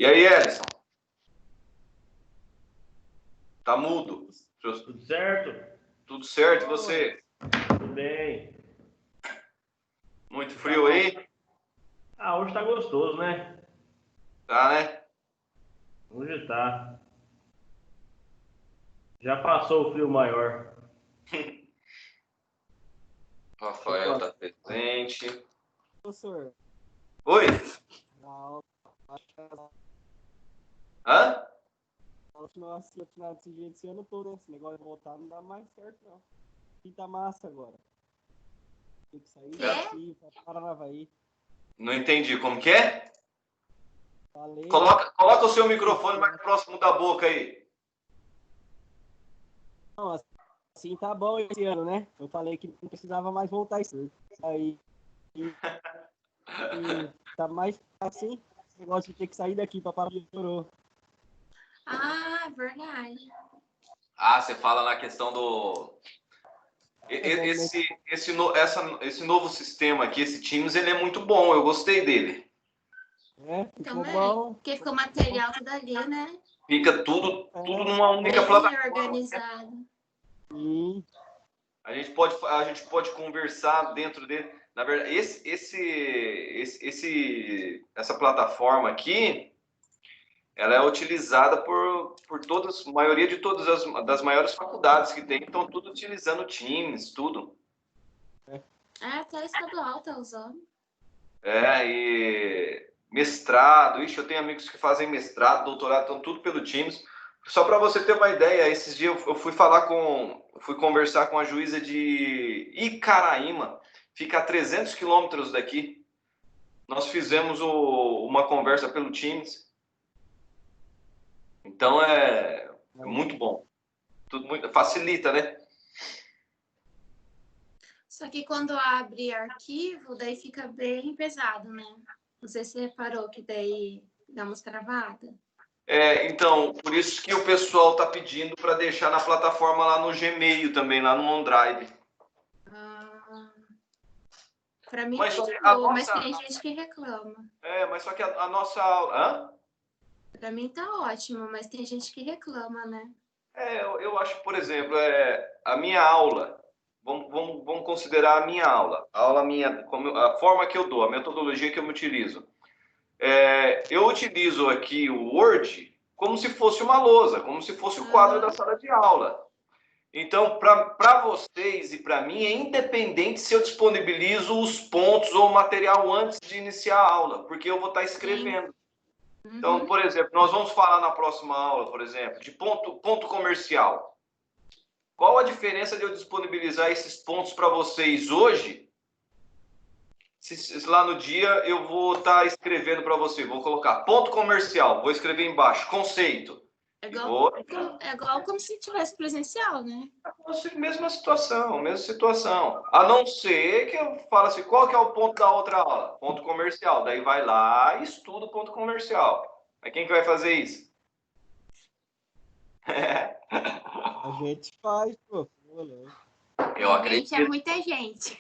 E aí, Ellison? Tá mudo? Tudo certo? Tudo certo, e você? Tudo bem. Muito frio aí? Hoje tá gostoso, né? Tá, né? Hoje tá. Já passou o frio maior. Rafael tá presente. Professor, Oi? na aula, Hã? continuar desse jeito esse ano todo, né? Esse negócio de voltar não dá mais certo, não. Pinta massa agora. Tem que sair daqui pra Paranavaí. Não entendi, como que é? Falei. Coloca o seu microfone mais próximo da boca aí. Não, assim tá bom esse ano, né? Eu falei que não precisava mais voltar isso. Aí. E tá mais assim. Esse negócio de ter que sair daqui pra Paranavaí piorou. Ah, verdade. Ah, você fala na questão do... Esse novo sistema aqui, esse Teams, ele é muito bom. Eu gostei dele. Ficou Também. bom. Porque ficou material tudo ali, né? Fica tudo numa única Bem plataforma. organizado. Sim. A gente pode conversar dentro dele. Na verdade, essa plataforma aqui, ela é utilizada por todas, a maioria de todas das maiores faculdades que tem, estão tudo utilizando Teams, tudo. Até a estadual tá usando. E mestrado, eu tenho amigos que fazem mestrado, doutorado, estão tudo pelo Teams. Só para você ter uma ideia, esses dias eu fui conversar com a juíza de Icaraíma, fica a 300 quilômetros daqui. Nós fizemos uma conversa pelo Teams. Então é muito bom. Facilita, né? Só que quando abre arquivo, daí fica bem pesado, né? Não sei se você reparou que daí dá umas travadas. Então, por isso que o pessoal está pedindo para deixar na plataforma lá no Gmail também, lá no OneDrive. Pra mim Mas tá só de que a boa, mas nossa- tem gente que reclama. Mas só que a nossa aula... Hã? Pra mim tá ótimo, mas tem gente que reclama, né? Eu acho, por exemplo, a minha aula, vamos considerar a minha aula, a forma que eu dou, a metodologia que eu utilizo. Eu utilizo aqui o Word como se fosse uma lousa, como se fosse o quadro da sala de aula. Então, para vocês e para mim, é independente se eu disponibilizo os pontos ou o material antes de iniciar a aula, porque eu vou estar escrevendo. Então, por exemplo, nós vamos falar na próxima aula, por exemplo, de ponto comercial. Qual a diferença de eu disponibilizar esses pontos para vocês hoje? Se lá no dia eu vou estar escrevendo para você, vou colocar ponto comercial, vou escrever embaixo, conceito. É igual como se tivesse presencial, né? Mesma situação. A não ser que eu fale assim, qual que é o ponto da outra aula? Ponto comercial. Daí vai lá e estuda o ponto comercial. Mas quem que vai fazer isso? A gente faz, pô. Eu acredito. É muita gente.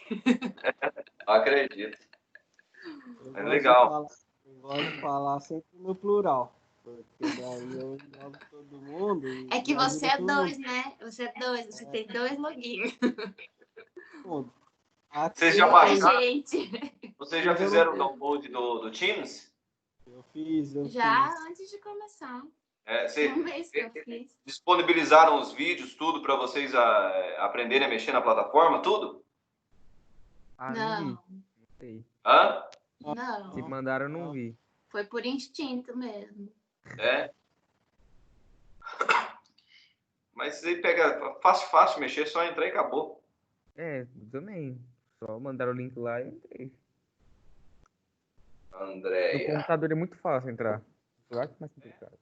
Eu acredito. É legal. Eu gosto de falar sempre no plural. Porque daí eu englobo todo mundo. É que você é dois, né? Você é dois, você tem dois logins. Vocês já baixaram? Gente. Vocês já fizeram o download do Teams? Eu fiz. Já antes de começar. Um mês que eu fiz. Disponibilizaram os vídeos, tudo, para vocês aprenderem a mexer na plataforma, tudo? Não. Não sei. Hã? Não. Se mandaram, eu não vi. Foi por instinto mesmo. Mas isso aí pega fácil mexer, só entrar e acabou. Também. Só mandaram o link lá e eu entrei. Andréia. No computador é muito fácil entrar. Eu acho mais complicado.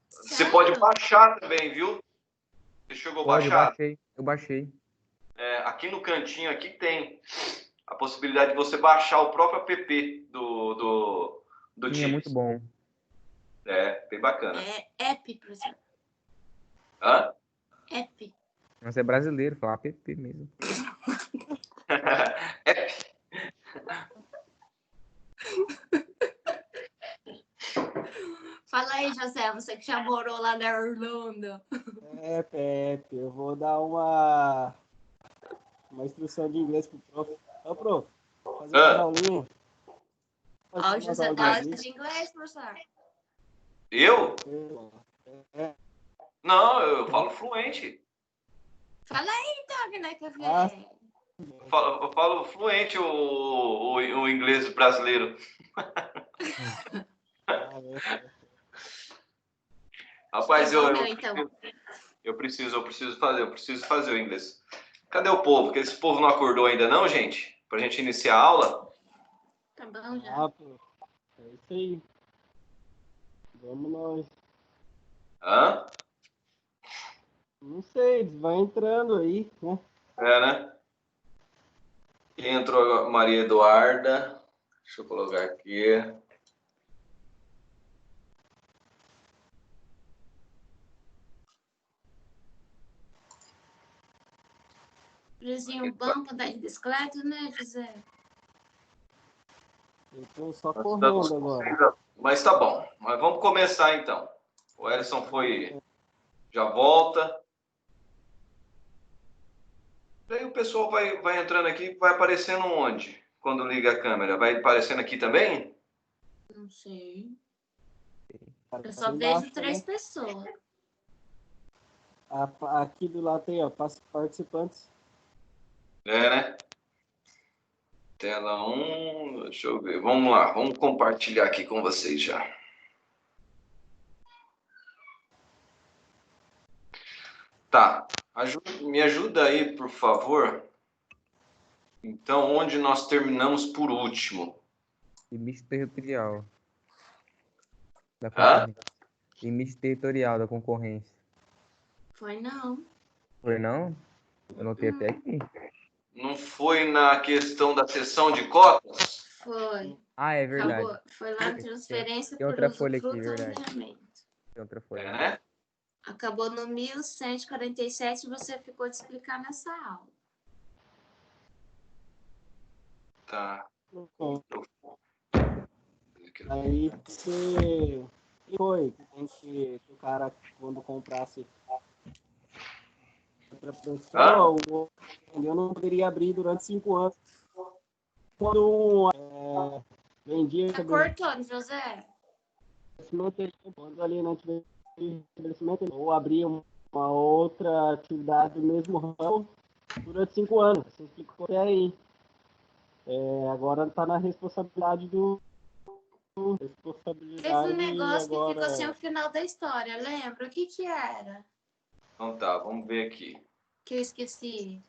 Você pode baixar também, viu? Você chegou a baixar? Eu baixei. Aqui no cantinho aqui tem a possibilidade de você baixar o próprio app do Sim, Teams. é muito bom. Bem bacana. É app, professor. Hã? App. Mas é brasileiro, fala app mesmo. Fala aí, José, você que já morou lá na Orlando. Pepe, eu vou dar uma instrução de inglês pro prof. Ô, prof, fazer umas Ah, aulinhas. Ó, Fazer o umas José tá aulinhas aula de inglês, professor. eu? É, Não, eu falo fluente. Fala aí, então, que não quer ver. Ah. Eu falo fluente o inglês brasileiro. é. Rapaz, Tá bom, meu, então. eu preciso fazer o inglês. Cadê o povo? Que esse povo não acordou ainda não, gente? Pra gente iniciar a aula? Tá bom já. Ah, pô, é isso aí. Vamos nós. Hã? Não sei, eles vão entrando aí, né? É, né? Entrou agora Maria Eduarda. Deixa eu colocar aqui. Vizinho bom pra dar de bicicleta, né, José? Eu tô só correndo agora. Mas tá bom. Mas vamos começar então. O Ellison já volta. Daí o pessoal vai entrando aqui, vai aparecendo onde? Quando liga a câmera? Vai aparecendo aqui também? Não sei. Cara, Eu tá só embaixo, vejo 3 né? pessoas. Aqui do lado tem, ó, participantes. É, né? Tela 1, deixa eu ver. Vamos lá, vamos compartilhar aqui com vocês já. Tá, me ajuda aí, por favor. Então, onde nós terminamos por último? Limite territorial da Hã? concorrência. Limite territorial da concorrência. Foi não. Foi não? Eu notei até aqui. Não foi na questão da cessão de cotas? Foi. Ah, é verdade. Acabou. Foi lá na transferência Tem por outra folha aqui, usufruto ou verdade. arrendamento. Tem outra É, folha. né? Acabou no 1147 e você ficou de explicar nessa aula. Tá. Aí você. E foi? Tem que o cara, quando comprasse outra pessoa, eu não poderia abrir durante 5 anos. Quando vendia Tá cortando, José? quando ali não tiver estabelecimento, ou abrir uma outra atividade do mesmo ramo durante 5 anos. Você explicou até aí. Agora está na responsabilidade do. Teve um negócio que Agora. ficou sem o final da história, lembra? O que que era? Então tá, vamos ver aqui. Que eu esqueci.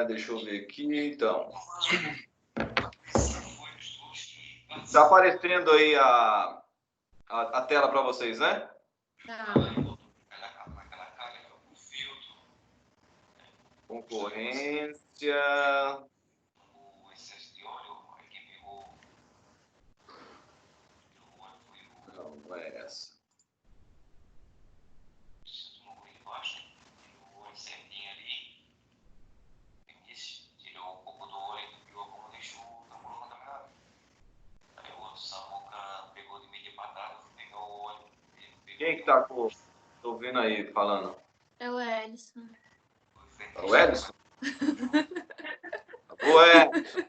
Deixa eu ver aqui, então. Tá aparecendo aí a tela para vocês, né? Tá. Concorrência. Não é essa. Quem que tá com... Tô ouvindo aí falando. É o Ellison. É o Edson? O Edson.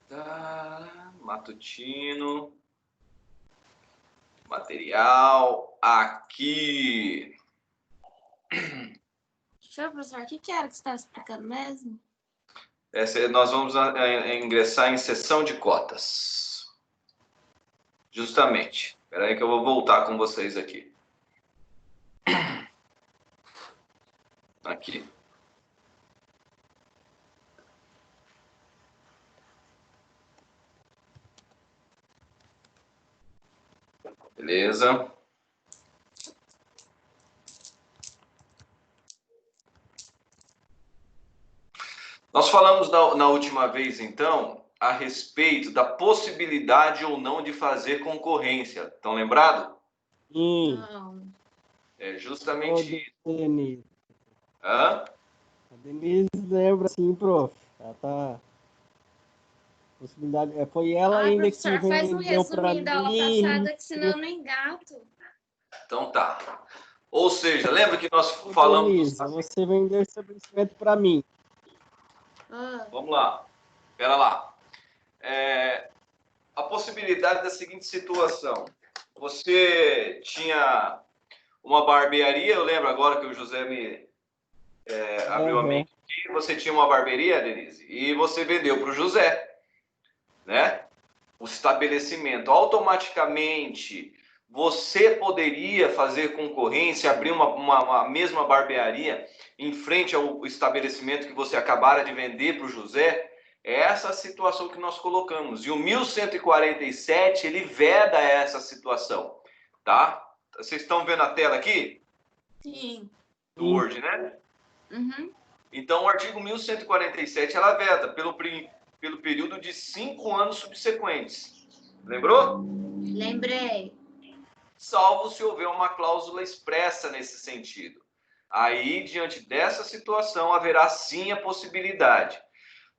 Tá, matutino. Material aqui. Deixa eu, professor, o que que era que você estava explicando mesmo? Nós vamos ingressar em sessão de cotas. Justamente. Espera aí que eu vou voltar com vocês aqui. Aqui. Beleza. Nós falamos na última vez, então, a respeito da possibilidade ou não de fazer concorrência. Estão lembrados? Sim. Não. É justamente isso. Denise. Hã? A Denise lembra sim, prof. Ela tá. Possibilidade. Foi ela Ai, ainda que professor, faz um vendeu pra resuminho da aula mim. passada, que senão eu não engato. Então tá. Ou seja, lembra que nós Ô, falamos... Denise, você vendeu estabelecimento para mim. Ah, Vamos lá. Espera lá. A possibilidade da seguinte situação. Você tinha uma barbearia, eu lembro agora que o José me abriu a mente aqui, você tinha uma barbearia, Denise, e você vendeu para o José, né? O estabelecimento. Automaticamente, você poderia fazer concorrência, abrir uma mesma barbearia em frente ao estabelecimento que você acabara de vender para o José? É essa a situação que nós colocamos. E o 1147, ele veda essa situação, tá? Vocês estão vendo a tela aqui? sim. Do Word, né? Uhum. Então, o artigo 1147, ela veda pelo período de 5 anos subsequentes. Lembrou? Lembrei. Salvo se houver uma cláusula expressa nesse sentido. Aí, diante dessa situação, haverá sim a possibilidade.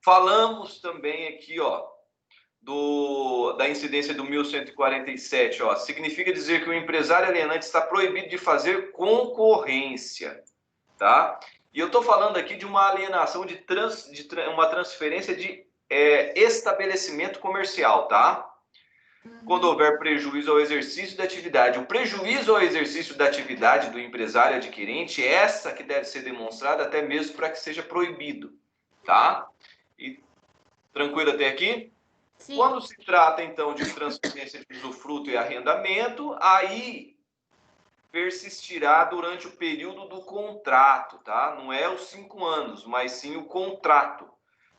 Falamos também aqui, ó, da incidência do 1147, ó, significa dizer que o empresário alienante está proibido de fazer concorrência, tá? E eu estou falando aqui de uma alienação, uma transferência de estabelecimento comercial, tá? Quando houver prejuízo ao exercício da atividade. O prejuízo ao exercício da atividade do empresário adquirente é essa que deve ser demonstrada até mesmo para que seja proibido, tá? E tranquilo até aqui? Sim. Quando se trata, então, de transferência de usufruto e arrendamento, aí persistirá durante o período do contrato, tá? Não é os 5 anos, mas sim o contrato.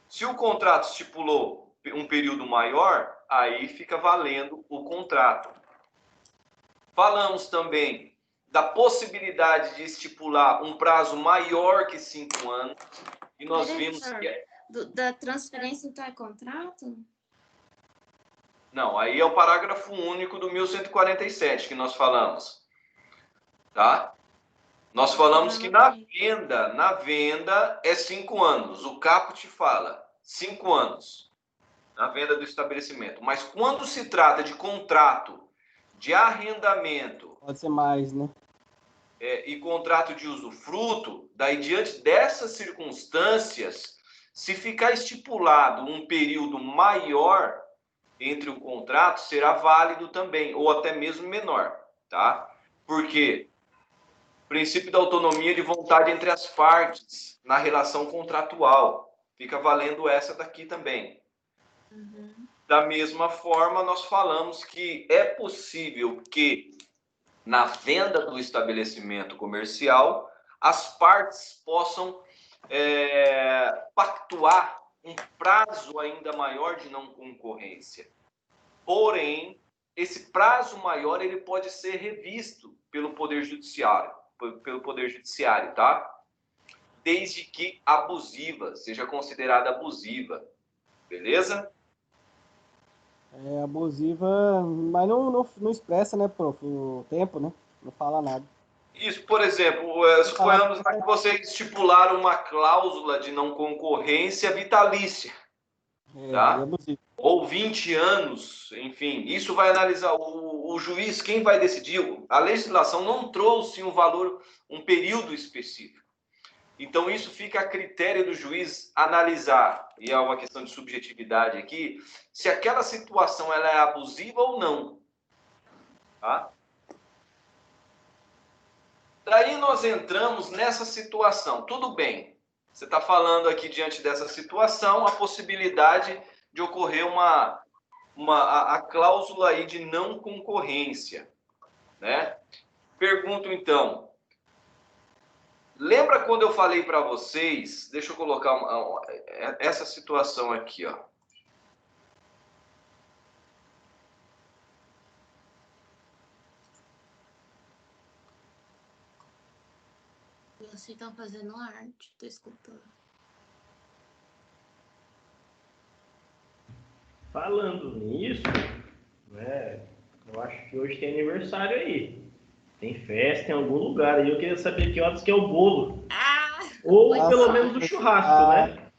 Se o contrato estipulou um período maior, aí fica valendo o contrato. Falamos também da possibilidade de estipular um prazo maior que 5 anos, e nós vimos que... Da transferência, então, é contrato? Não, aí é o parágrafo único do 1147 que nós falamos, tá? Nós falamos que na venda é 5 anos. O caput fala 5 anos na venda do estabelecimento. Mas quando se trata de contrato de arrendamento... Pode ser mais, né? E contrato de usufruto, daí diante dessas circunstâncias, se ficar estipulado um período maior entre o contrato, será válido também, ou até mesmo menor, tá? Porque princípio da autonomia de vontade entre as partes na relação contratual. Fica valendo essa daqui também. Uhum. Da mesma forma, nós falamos que é possível que, na venda do estabelecimento comercial, as partes possam pactuar um prazo ainda maior de não concorrência. Porém, esse prazo maior ele pode ser revisto pelo Poder Judiciário, tá? Desde que abusiva, seja considerada abusiva. Beleza? É abusiva, mas não expressa, né, prof, o tempo, né? Não fala nada. Isso, por exemplo, suponhamos que vocês estipularam uma cláusula de não concorrência vitalícia, tá? É abusivo. Ou 20 anos, enfim, isso vai analisar o juiz, quem vai decidir. A legislação não trouxe um período específico. Então, isso fica a critério do juiz analisar, e é uma questão de subjetividade aqui, se aquela situação ela é abusiva ou não. Tá? Daí nós entramos nessa situação. Tudo bem, você está falando aqui diante dessa situação, a possibilidade de ocorrer a cláusula aí de não concorrência, né? Pergunto então, lembra quando eu falei para vocês, deixa eu colocar essa situação aqui, ó. Vocês estão fazendo arte, tô escutando. Falando nisso, né, eu acho que hoje tem aniversário aí. Tem festa em algum lugar aí. Eu queria saber que horas que é o bolo. Ah! Ou pelo menos o churrasco, né?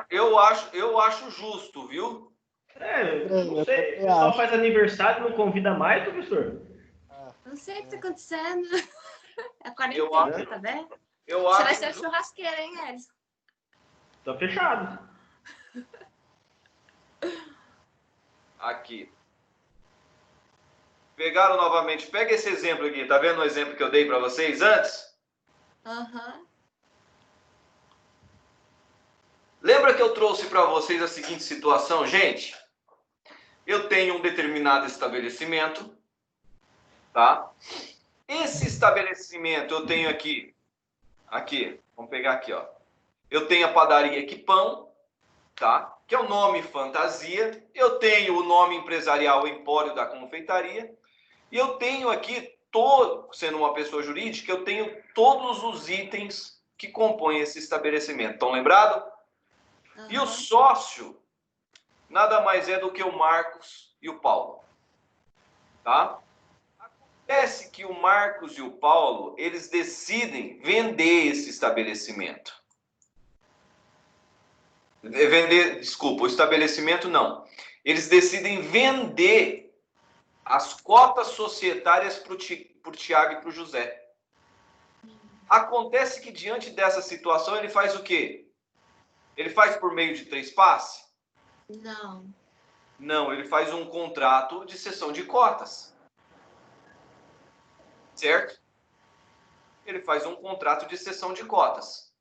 Eu acho justo, viu? Não sei, o pessoal faz aniversário e não convida mais, professor? Não sei o que tá acontecendo. É a Eu quarentena, acho- tá vendo? Eu Você vai acho ser justo. churrasqueira, hein, Edson? Tá fechado. Aqui. Pegaram novamente. Pega esse exemplo aqui. Tá vendo o exemplo que eu dei para vocês antes? Aham. Lembra que eu trouxe para vocês a seguinte situação, gente? Eu tenho um determinado estabelecimento, tá? Esse estabelecimento eu tenho aqui, vamos pegar aqui, ó. Eu tenho a padaria Equipão, tá? Que é o nome fantasia. Eu tenho o nome empresarial Empório da Confeitaria. E eu tenho aqui, sendo uma pessoa jurídica, eu tenho todos os itens que compõem esse estabelecimento. Estão lembrados? E o sócio nada mais é do que o Marcos e o Paulo. Tá? Acontece que o Marcos e o Paulo, eles decidem vender esse estabelecimento. Desculpa, o estabelecimento não. Eles decidem vender as cotas societárias para o Tiago e para o José. Acontece que diante dessa situação ele faz o quê? Ele faz por meio de trespasse? Não. Não, ele faz um contrato de cessão de cotas. Certo? Ele faz um contrato de cessão de cotas.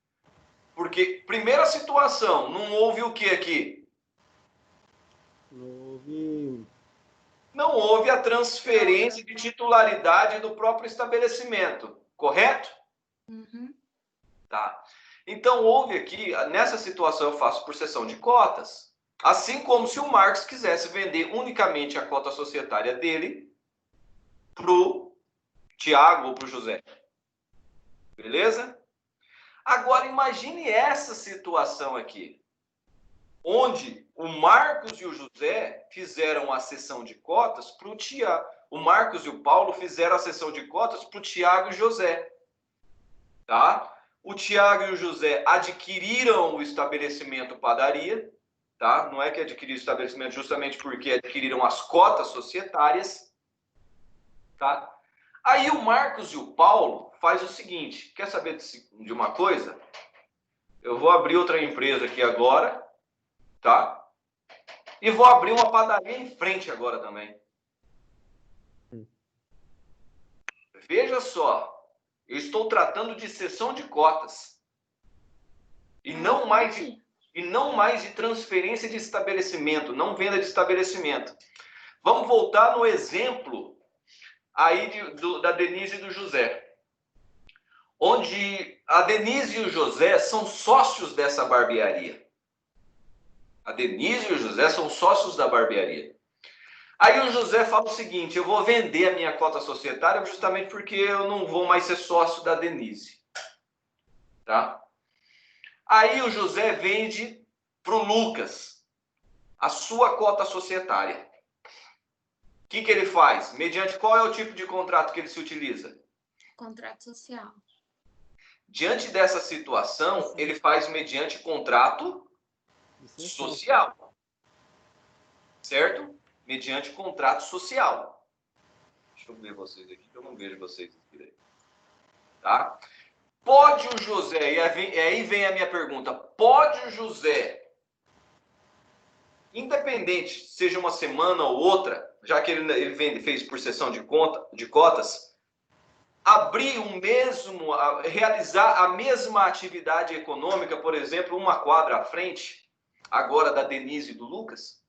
Porque, primeira situação, não houve o que aqui? Não houve a transferência de titularidade do próprio estabelecimento, correto? Uhum. Tá. Então, houve aqui, nessa situação eu faço por cessão de cotas, assim como se o Marcos quisesse vender unicamente a cota societária dele para o Tiago ou para o José. Beleza? Agora, imagine essa situação aqui, onde o Marcos e o José fizeram a cessão de cotas para o Tiago. O Marcos e o Paulo fizeram a cessão de cotas para o Tiago e o José. Tá? O Tiago e o José adquiriram o estabelecimento padaria. Tá? Não é que adquiriram o estabelecimento justamente porque adquiriram as cotas societárias. Tá? Aí o Marcos e o Paulo faz o seguinte, quer saber de uma coisa? Eu vou abrir outra empresa aqui agora, tá? E vou abrir uma padaria em frente agora também. Veja só, eu estou tratando de cessão de cotas. E não mais de transferência de estabelecimento, não venda de estabelecimento. Vamos voltar no exemplo aí da Denise e do José. Onde a Denise e o José são sócios dessa barbearia. A Denise e o José são sócios da barbearia. Aí o José fala o seguinte, eu vou vender a minha cota societária justamente porque eu não vou mais ser sócio da Denise. Tá? Aí o José vende para o Lucas a sua cota societária. O que ele faz? Mediante qual é o tipo de contrato que ele se utiliza? Contrato social. Diante dessa situação, ele faz mediante contrato social. Certo? Mediante contrato social. Deixa eu ver vocês aqui, que eu não vejo vocês aqui. Tá? Pode o José, e aí vem a minha pergunta, pode o José, independente, seja uma semana ou outra, já que ele fez por cessão de cotas, realizar a mesma atividade econômica, por exemplo, uma quadra à frente, agora da Denise e do Lucas?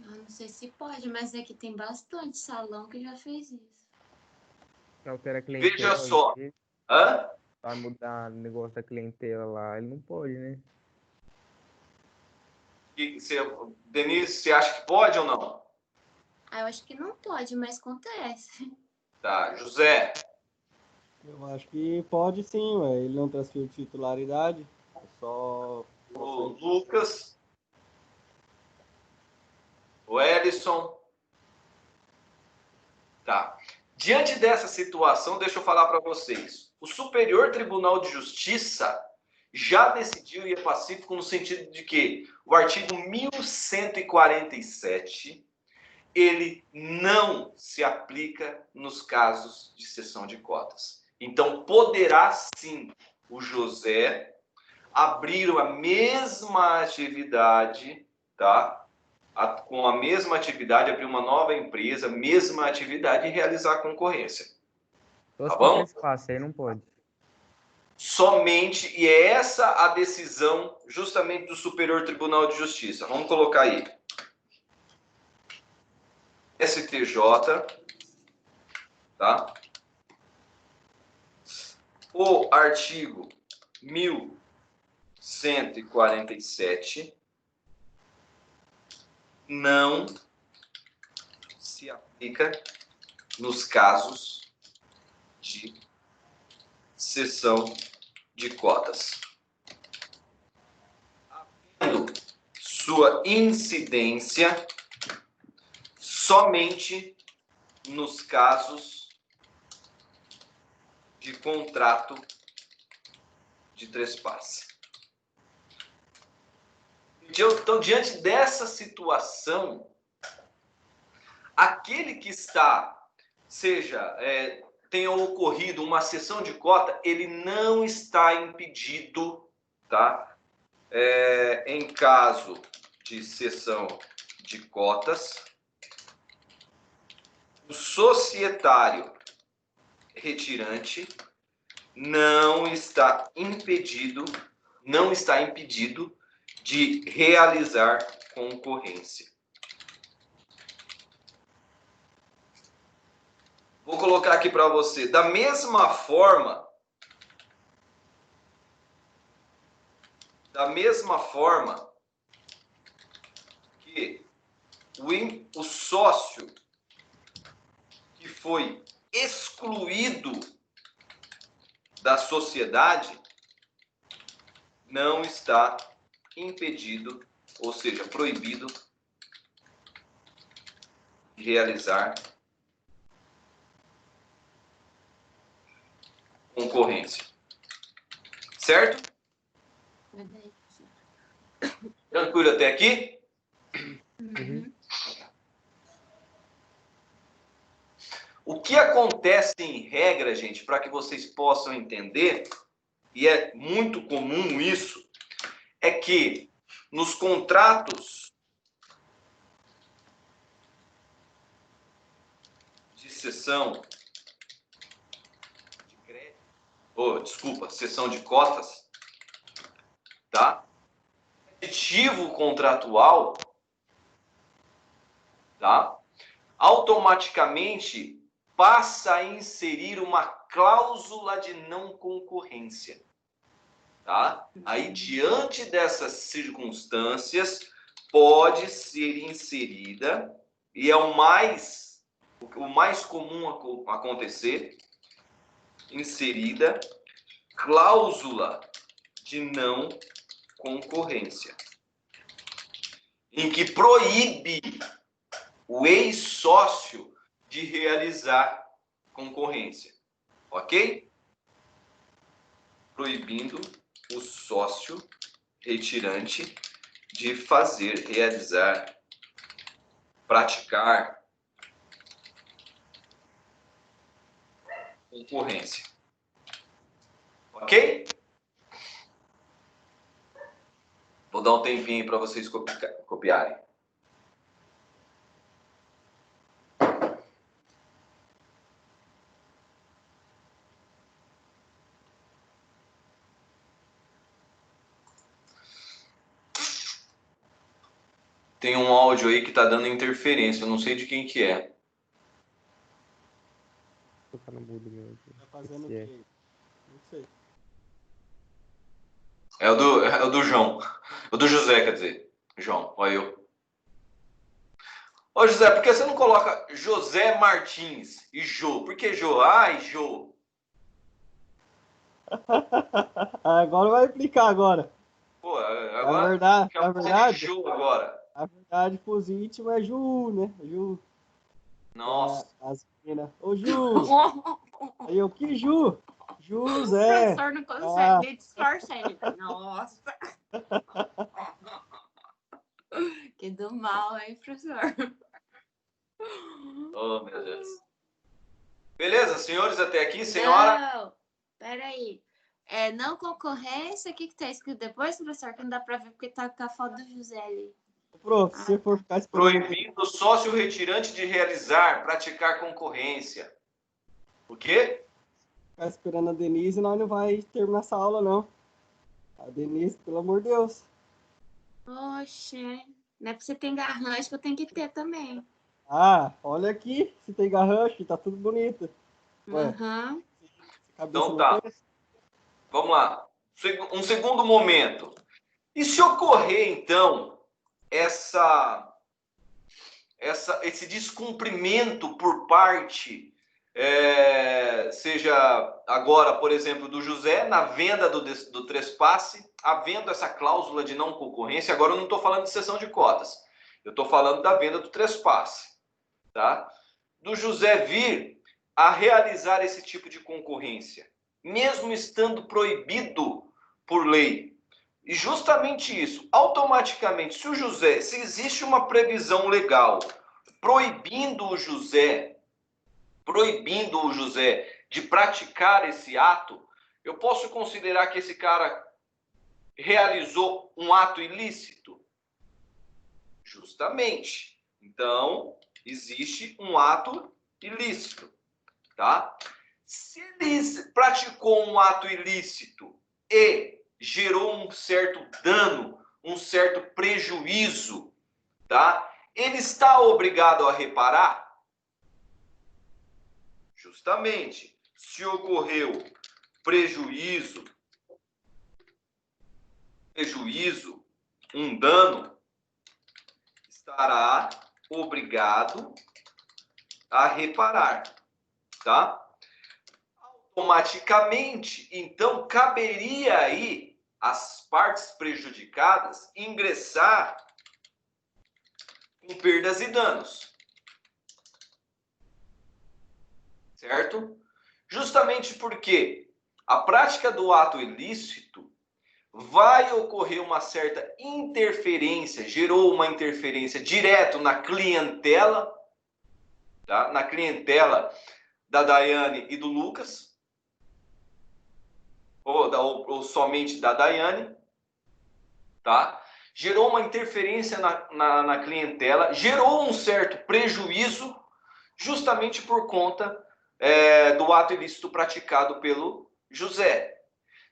Eu não sei se pode, mas aqui tem bastante salão que já fez isso. Altera a clientela. Veja só. Hã? Vai mudar o negócio da clientela lá, ele não pode, né? Denise, você acha que pode ou não? Eu acho que não pode, mas acontece. Tá, José. Eu acho que pode sim, ué. Ele não transferiu titularidade. É só. O Lucas. O Ellison. Tá. Diante dessa situação, deixa eu falar para vocês. O Superior Tribunal de Justiça já decidiu e é pacífico no sentido de que o artigo 1147 ele não se aplica nos casos de cessão de cotas. Então, poderá sim o José abrir a mesma atividade, tá? Com a mesma atividade, abrir uma nova empresa, mesma atividade e realizar a concorrência. Só Tá se bom? for espaço, aí não pode. Somente, e é essa a decisão justamente do Superior Tribunal de Justiça. Vamos colocar aí. STJ, tá? O artigo 1147 não se aplica nos casos de cessão de cotas. Havendo sua incidência somente nos casos de contrato de trespasse. Então, diante dessa situação, aquele que tenha ocorrido uma cessão de cota, ele não está impedido, tá? Em caso de cessão de cotas, o societário retirante não está impedido de realizar concorrência. Vou colocar aqui para você, da mesma forma que o sócio que foi excluído da sociedade não está impedido, ou seja, proibido de realizar concorrência. Certo? Tranquilo até aqui? Uhum. O que acontece em regra, gente, para que vocês possam entender, e é muito comum isso, é que nos contratos de cessão de crédito, cessão de cotas, tá? O aditivo contratual, tá? Automaticamente passa a inserir uma cláusula de não concorrência, tá? Aí, diante dessas circunstâncias, pode ser inserida, e é o mais comum acontecer, inserida cláusula de não concorrência, em que proíbe o ex-sócio de realizar concorrência, ok? Proibindo o sócio retirante de realizar, praticar concorrência, ok? Vou dar um tempinho para vocês copiarem. Tem um áudio aí que tá dando interferência, eu não sei de quem que é. Vou colocar no mudo meu aqui. Tá fazendo o É. quê? Não sei. É o do João. O do José, quer dizer. João, olha eu. Ô José, por que você não coloca José Martins e Jô? Por que Jô? Ai, Jô. Agora vai explicar agora. Pô, A agora verdade, chama a de verdade, Jô agora. a verdade pros íntimos é Ju, né? Ju. Nossa. As meninas. Ô, Ju! Aí eu, que Ju? O José. professor não consegue Ah. nem disfarçar. Ele, nossa. Que do mal, hein, professor? Oh, meu Deus. Beleza, senhores, até aqui, senhora? Não, peraí. É, não concorrência, o que tá escrito depois, professor? Que não dá pra ver porque tá com a foto do José ali. Prof, se você for ficar esperando... Proibindo o sócio retirante de realizar, praticar concorrência. O quê? Ficar esperando a Denise, nós não vai terminar essa aula, não. A Denise, pelo amor de Deus. Oxe, não é porque você tem garrancho que eu tenho que ter também. Ah, olha aqui, se tem garrancho, tá tudo bonito. Ué, Uhum. cabeça Então não tá. tem? Vamos lá. Um segundo momento. E se ocorrer, então, esse descumprimento por parte, seja agora, por exemplo, do José, na venda do trespasse, havendo essa cláusula de não concorrência, agora eu não estou falando de cessão de cotas, eu estou falando da venda do trespasse, tá? Do José vir a realizar esse tipo de concorrência, mesmo estando proibido por lei. E justamente isso, automaticamente, se existe uma previsão legal proibindo o José de praticar esse ato, eu posso considerar que esse cara realizou um ato ilícito? Justamente. Então, existe um ato ilícito, tá? Se ele praticou um ato ilícito e gerou um certo dano, um certo prejuízo, tá? Ele está obrigado a reparar? Justamente. Se ocorreu prejuízo, um dano, estará obrigado a reparar, tá? Automaticamente, então, caberia aí às partes prejudicadas ingressar com perdas e danos. Certo? Justamente porque a prática do ato ilícito vai ocorrer uma certa interferência, gerou uma interferência direto na clientela, tá? Na clientela da Daiane e do Lucas, ou somente da Daiane, tá? Gerou uma interferência na clientela, gerou um certo prejuízo, justamente por conta do ato ilícito praticado pelo José.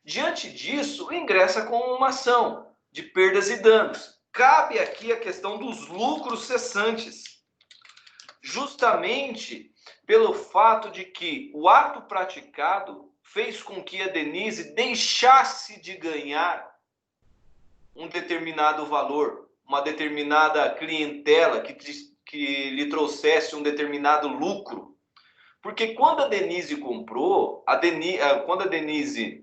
Diante disso, ingressa com uma ação de perdas e danos. Cabe aqui a questão dos lucros cessantes, justamente pelo fato de que o ato praticado fez com que a Denise deixasse de ganhar um determinado valor, uma determinada clientela que lhe trouxesse um determinado lucro. Porque quando a Denise comprou, quando a Denise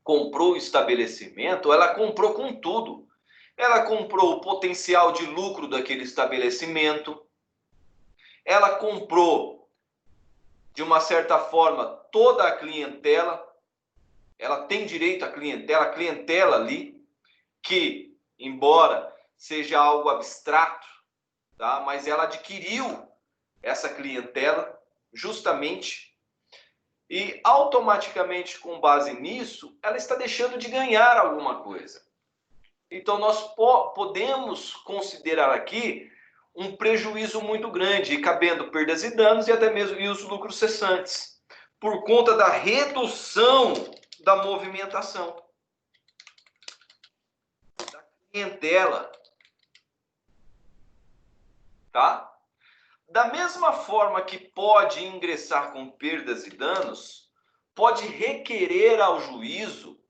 comprou o estabelecimento, ela comprou com tudo. Ela comprou o potencial de lucro daquele estabelecimento, ela comprou, de uma certa forma, toda a clientela, ela tem direito à clientela, a clientela ali, que, embora seja algo abstrato, tá? Mas ela adquiriu essa clientela justamente e automaticamente, com base nisso, ela está deixando de ganhar alguma coisa. Então, nós podemos considerar aqui um prejuízo muito grande, cabendo perdas e danos e até mesmo os lucros cessantes, por conta da redução da movimentação da clientela, tá? Da mesma forma que pode ingressar com perdas e danos, pode requerer ao juízo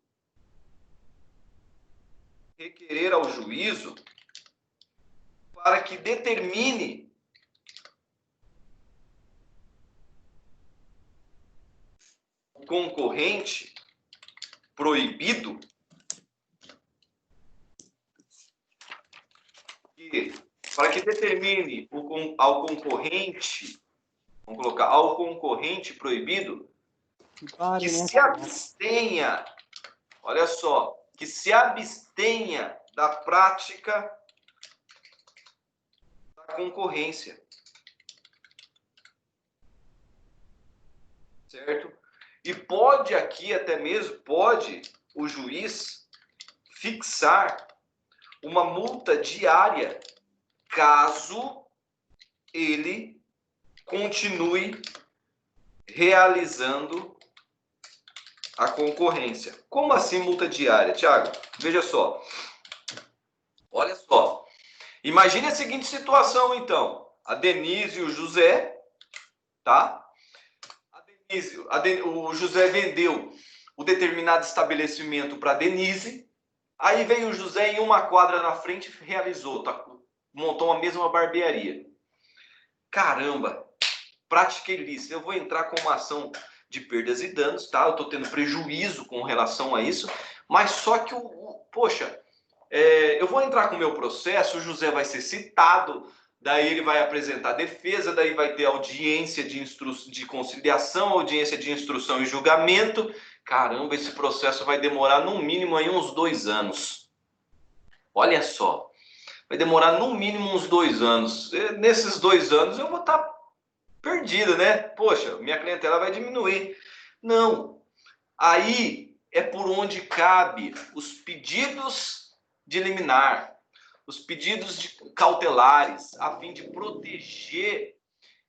para que determine o concorrente proibido para que determine ao concorrente, vamos colocar, ao concorrente proibido, pare, que né? se abstenha, olha só, que se abstenha da prática da concorrência. Certo? E pode aqui até mesmo, pode o juiz fixar uma multa diária caso ele continue realizando a concorrência. Como assim multa diária, Thiago? Veja só. Olha só. Imagine a seguinte situação, então. A Denise e o José, tá? O José vendeu o determinado estabelecimento para a Denise. Aí veio o José em uma quadra na frente e realizou, tá? Montou a mesma barbearia. Caramba, prática ilícita. Eu vou entrar com uma ação de perdas e danos, tá? Eu estou tendo prejuízo com relação a isso, mas só que, poxa, eu vou entrar com o meu processo, o José vai ser citado, daí ele vai apresentar a defesa, daí vai ter audiência de conciliação, audiência de instrução e julgamento. Caramba, esse processo vai demorar no mínimo aí uns 2 anos. Olha só, vai demorar no mínimo uns 2 anos. Nesses 2 anos eu vou estar perdido, né? Poxa, minha clientela vai diminuir. Não. Aí é por onde cabe os pedidos de liminar, os pedidos de cautelares, a fim de proteger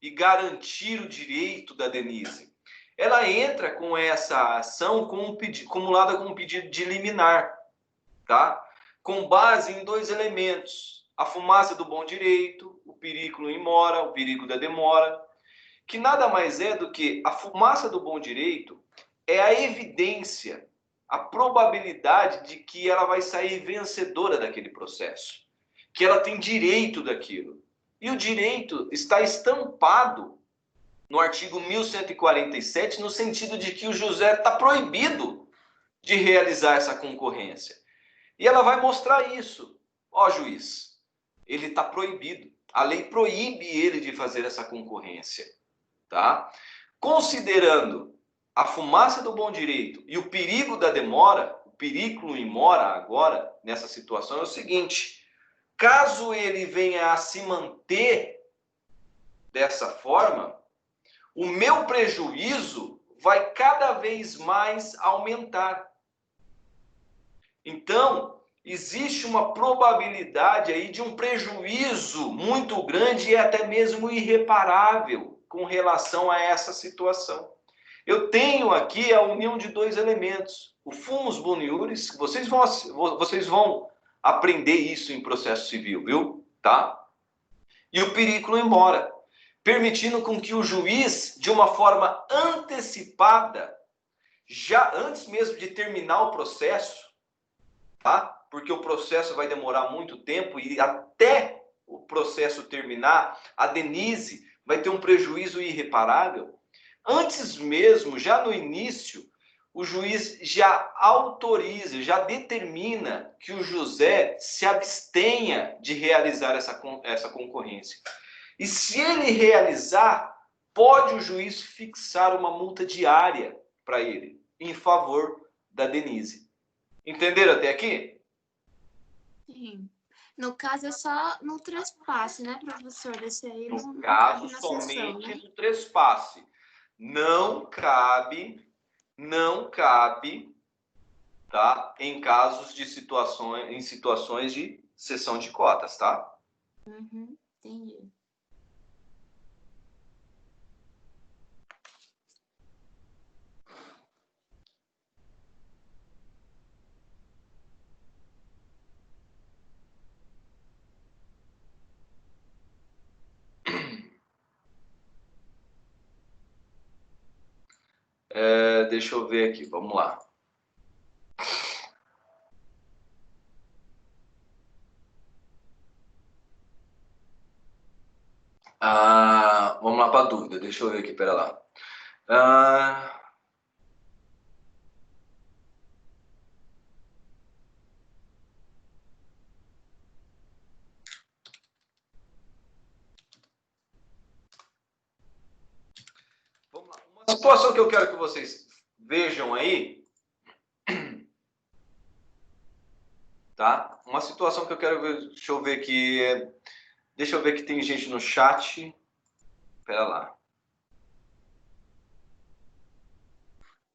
e garantir o direito da Denise. Ela entra com essa ação acumulada com um pedido de liminar, tá? Com base em 2 elementos: a fumaça do bom direito, o perigo in mora, o perigo da demora, que nada mais é do que a fumaça do bom direito é a evidência, a probabilidade de que ela vai sair vencedora daquele processo, que ela tem direito daquilo. E o direito está estampado no artigo 1147, no sentido de que o José está proibido de realizar essa concorrência. E ela vai mostrar isso. Ó, juiz, ele está proibido. A lei proíbe ele de fazer essa concorrência. Tá? Considerando a fumaça do bom direito e o perigo da demora, o perigo in mora agora, nessa situação, é o seguinte: caso ele venha a se manter dessa forma, o meu prejuízo vai cada vez mais aumentar. Então, existe uma probabilidade aí de um prejuízo muito grande e até mesmo irreparável com relação a essa situação. Eu tenho aqui a união de 2 elementos. O fumus boniuris, vocês vão aprender isso em processo civil, viu? Tá? E o periculum in mora, permitindo com que o juiz, de uma forma antecipada, já antes mesmo de terminar o processo, tá? Porque o processo vai demorar muito tempo e até o processo terminar, a Denise vai ter um prejuízo irreparável. Antes mesmo, já no início, o juiz já autoriza, já determina que o José se abstenha de realizar essa concorrência. E se ele realizar, pode o juiz fixar uma multa diária para ele, em favor da Denise. Entenderam até aqui? Sim. No caso, é só no trespasse, né, professor? Desse aí No não caso, cabe na somente sessão, né? no trespasse. Não cabe, tá? Em casos de situações de cessão de cotas, tá? Uhum, entendi. Deixa eu ver aqui, vamos lá. Vamos lá para a dúvida, deixa eu ver aqui, pera lá. Vamos lá. Uma situação que eu quero que vocês vejam aí, tá? Uma situação que eu quero ver, deixa eu ver aqui, deixa eu ver que tem gente no chat. Espera lá.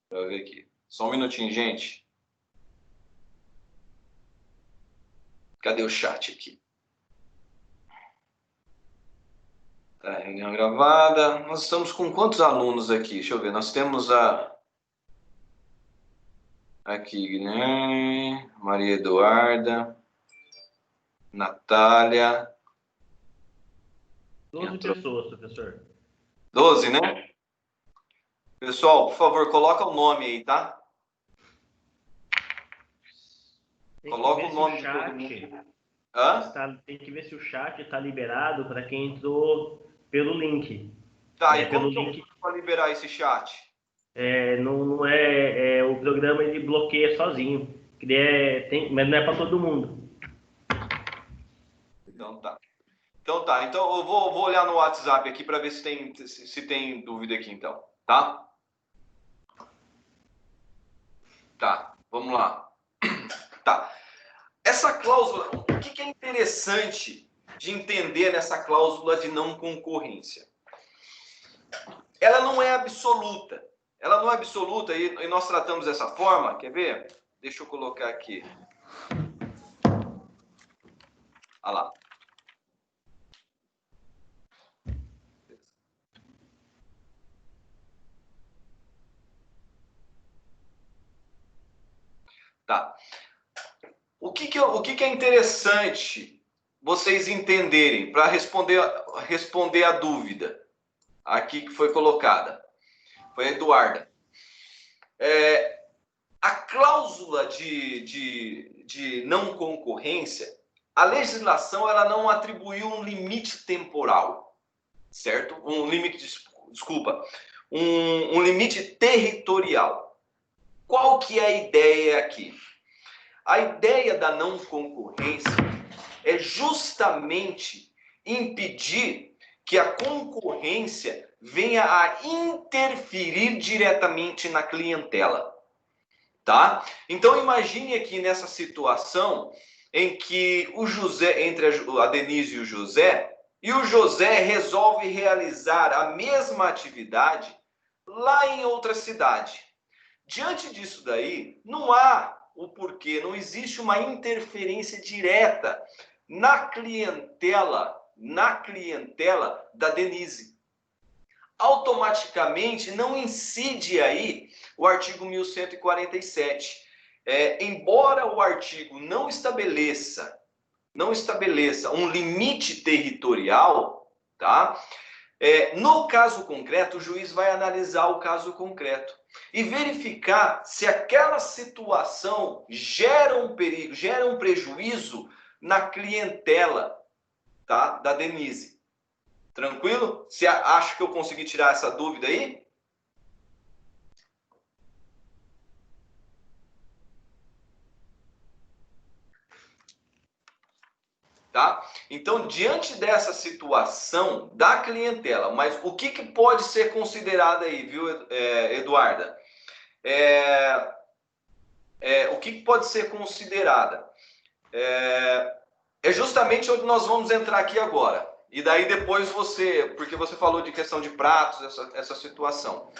Deixa eu ver aqui. Só um minutinho, gente. Cadê o chat aqui? Tá, reunião gravada. Nós estamos com quantos alunos aqui? Deixa eu ver. Nós temos aqui, né? Maria Eduarda, Natália. 12 Entrou. pessoas, professor. 12, né? Pessoal, por favor, coloca o nome aí, tá? Tem Coloca que o ver nome se de o todo chat mundo. Hã? tem que ver se o chat está liberado para quem entrou pelo link. Tá, e Pelo como que eu link. faço para liberar esse chat? Não é, o programa ele bloqueia sozinho. Mas não é para todo mundo. Então tá. Então eu vou olhar no WhatsApp aqui para ver se tem dúvida aqui, então. Tá? Tá, vamos lá. Tá. Essa cláusula, o que é interessante de entender nessa cláusula de não concorrência? Ela não é absoluta. Ela não é absoluta e nós tratamos dessa forma. Quer ver? Deixa eu colocar aqui. Olha lá. Tá. O que é interessante vocês entenderem para responder a dúvida aqui que foi colocada? Foi a Eduarda. A cláusula de não concorrência, a legislação ela não atribuiu um limite temporal, certo? Um limite, desculpa, um limite territorial. Qual que é a ideia aqui? A ideia da não concorrência é justamente impedir que a concorrência venha a interferir diretamente na clientela, tá? Então imagine aqui nessa situação em que o José, entre a Denise e o José resolve realizar a mesma atividade lá em outra cidade. Diante disso daí, não há o porquê, não existe uma interferência direta na clientela da Denise. Automaticamente não incide aí o artigo 1147. Embora o artigo não estabeleça um limite territorial, tá? No caso concreto, o juiz vai analisar o caso concreto e verificar se aquela situação gera um perigo, gera um prejuízo na clientela, tá? Da Denise. Tranquilo? Você acha que eu consegui tirar essa dúvida aí? Tá? Então, diante dessa situação da clientela, mas o que pode ser considerado aí, viu, Eduarda? O que pode ser considerada? É justamente onde nós vamos entrar aqui agora. E daí depois porque você falou de questão de pratos, essa situação.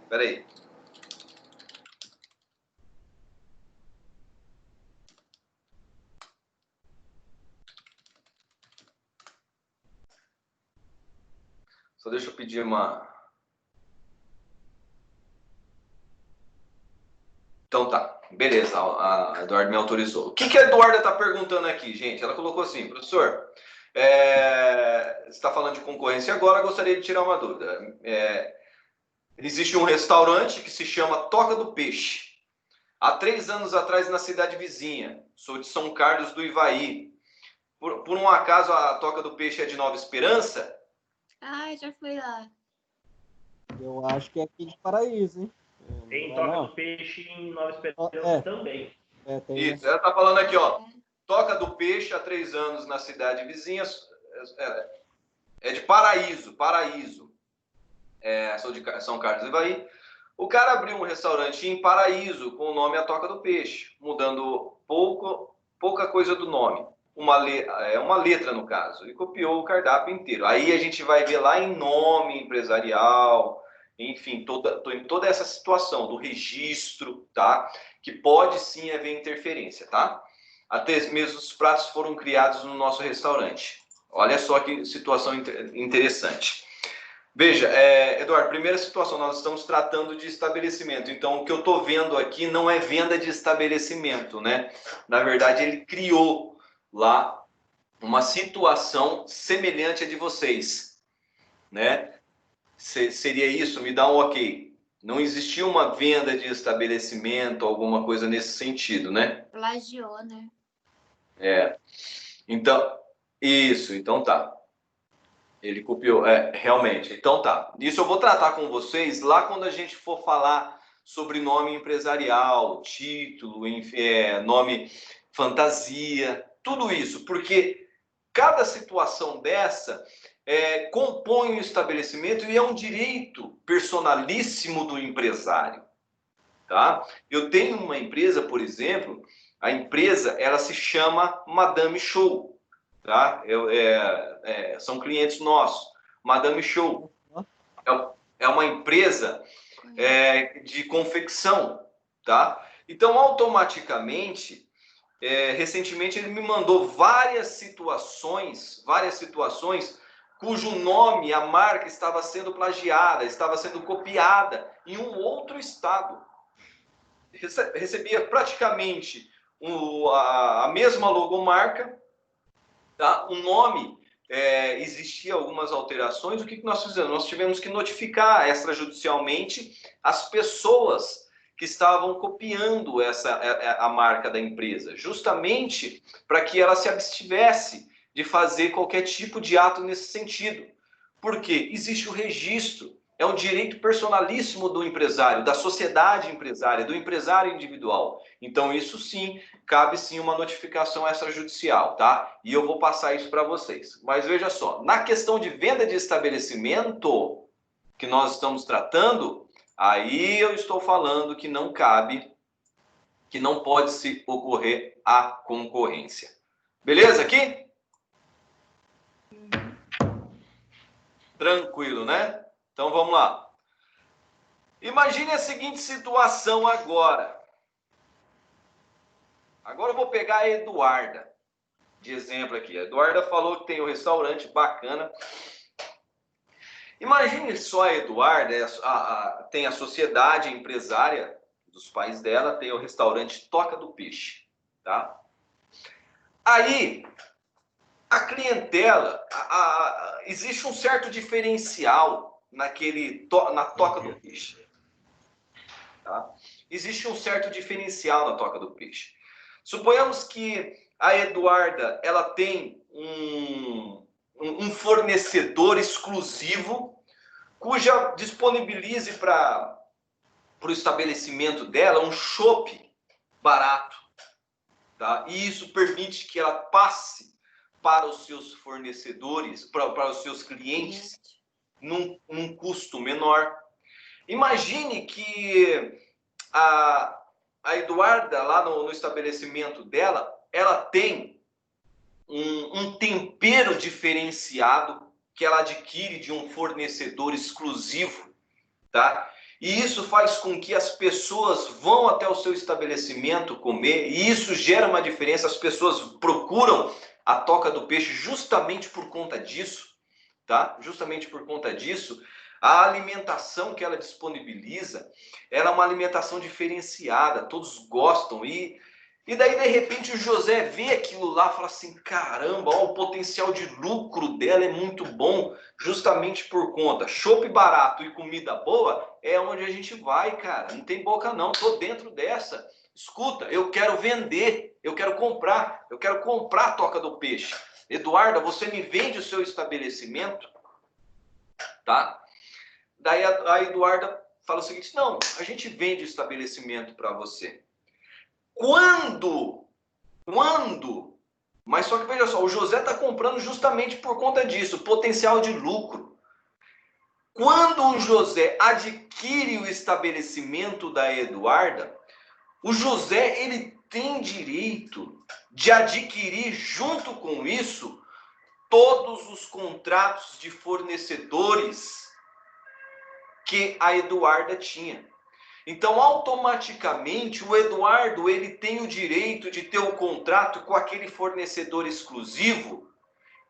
Peraí. Só deixa eu pedir uma... Então tá, beleza, a Eduarda me autorizou. O que a Eduarda está perguntando aqui, gente? Ela colocou assim, professor, você está falando de concorrência agora, gostaria de tirar uma dúvida. Existe um restaurante que se chama Toca do Peixe. Há 3 anos atrás, na cidade vizinha, sou de São Carlos do Ivaí. Por um acaso, a Toca do Peixe é de Nova Esperança? Ai, já fui lá. Eu acho que é aqui de Paraíso, hein? Tem Não é Toca não? do Peixe em Nova Esperança também. Tem, Isso, ela está falando aqui, ó. Toca do Peixe há 3 anos na cidade vizinha. É de Paraíso. Sou de São Carlos do Ivaí. O cara abriu um restaurante em Paraíso com o nome A Toca do Peixe, mudando pouca coisa do nome. Uma letra, no caso, e copiou o cardápio inteiro. Aí a gente vai ver lá em nome empresarial, enfim, toda essa situação do registro, tá? Que pode sim haver interferência, tá? Até mesmo os pratos foram criados no nosso restaurante. Olha só que situação interessante. Veja, Eduardo, primeira situação, nós estamos tratando de estabelecimento. Então, o que eu estou vendo aqui não é venda de estabelecimento, né? Na verdade, ele criou lá uma situação semelhante à de vocês, né? Seria isso? Me dá um ok. Não existia uma venda de estabelecimento, alguma coisa nesse sentido, né? Plagiou, né? Então, isso, então tá. Ele copiou, realmente. Então tá. Isso eu vou tratar com vocês lá quando a gente for falar sobre nome empresarial, título, nome fantasia, tudo isso, porque cada situação dessa compõe um estabelecimento e é um direito personalíssimo do empresário, tá? Eu tenho uma empresa, por exemplo, a empresa ela se chama Madame Show, tá? São clientes nossos. Madame Show é uma empresa de confecção, tá? Então, automaticamente, recentemente ele me mandou várias situações cujo nome, a marca estava sendo plagiada, estava sendo copiada em um outro estado. Recebia praticamente a mesma logomarca, tá? O nome, existia algumas alterações. O que nós fizemos? Nós tivemos que notificar extrajudicialmente as pessoas que estavam copiando a marca da empresa, justamente para que ela se abstivesse de fazer qualquer tipo de ato nesse sentido. Porque existe o registro, é um direito personalíssimo do empresário, da sociedade empresária, do empresário individual. Então, isso sim, cabe sim uma notificação extrajudicial, tá? E eu vou passar isso para vocês. Mas veja só, na questão de venda de estabelecimento que nós estamos tratando, aí eu estou falando que não cabe, que não pode se ocorrer a concorrência. Beleza aqui? Tranquilo, né? Então vamos lá. Imagine a seguinte situação agora. Agora eu vou pegar a Eduarda de exemplo aqui. A Eduarda falou que tem um restaurante bacana. Imagine só a Eduarda, tem a sociedade empresária dos pais dela, tem o restaurante Toca do Peixe, tá? Aí, a clientela, existe um certo diferencial na Toca do Peixe, tá? Existe um certo diferencial na Toca do Peixe. Suponhamos que a Eduarda, ela tem um fornecedor exclusivo, cuja disponibilize para o estabelecimento dela um chopp barato, tá? E isso permite que ela passe para os seus fornecedores, para os seus clientes, num custo menor. Imagine que a Eduarda, lá no estabelecimento dela, ela tem um tempero diferenciado que ela adquire de um fornecedor exclusivo, tá? E isso faz com que as pessoas vão até o seu estabelecimento comer, e isso gera uma diferença. As pessoas procuram a Toca do Peixe justamente por conta disso, tá? Justamente por conta disso. A alimentação que ela disponibiliza, ela é uma alimentação diferenciada, todos gostam. E daí, de repente, o José vê aquilo lá e fala assim, caramba, ó, o potencial de lucro dela é muito bom, justamente por conta. Chopp barato e comida boa é onde a gente vai, cara. Não tem boca não, tô dentro dessa. Escuta, eu quero vender, eu quero comprar a Toca do Peixe. Eduarda, você me vende o seu estabelecimento? Tá? Daí a Eduarda fala o seguinte, não, a gente vende o estabelecimento para você. Quando? Mas só que veja só, o José está comprando justamente por conta disso, potencial de lucro. Quando o José adquire o estabelecimento da Eduarda, o José ele tem direito de adquirir junto com isso todos os contratos de fornecedores que a Eduarda tinha. Então, automaticamente, o Eduardo ele tem o direito de ter o contrato com aquele fornecedor exclusivo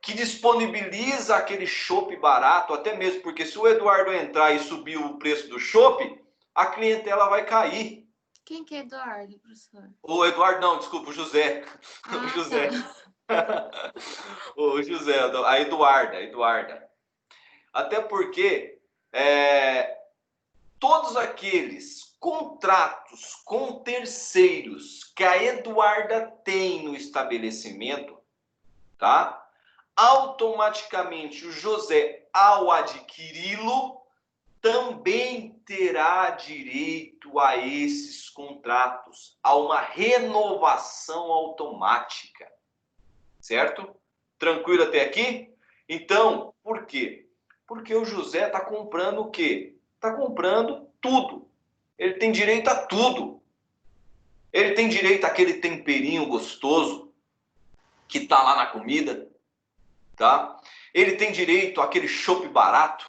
que disponibiliza aquele chopp barato, até mesmo porque se o Eduardo entrar e subir o preço do chopp, a clientela vai cair. Quem que é Eduardo, professor? O Eduardo não, desculpa, o José. Ah, O José. tá. O José, a Eduarda. Até porque todos aqueles contratos com terceiros que a Eduarda tem no estabelecimento, tá? Automaticamente o José, ao adquiri-lo, também terá direito a esses contratos, a uma renovação automática. Certo? Tranquilo até aqui? Então, por quê? Porque o José está comprando o quê? Está comprando tudo. Ele tem direito a tudo. Ele tem direito àquele temperinho gostoso que está lá na comida, tá? Ele tem direito àquele chopp barato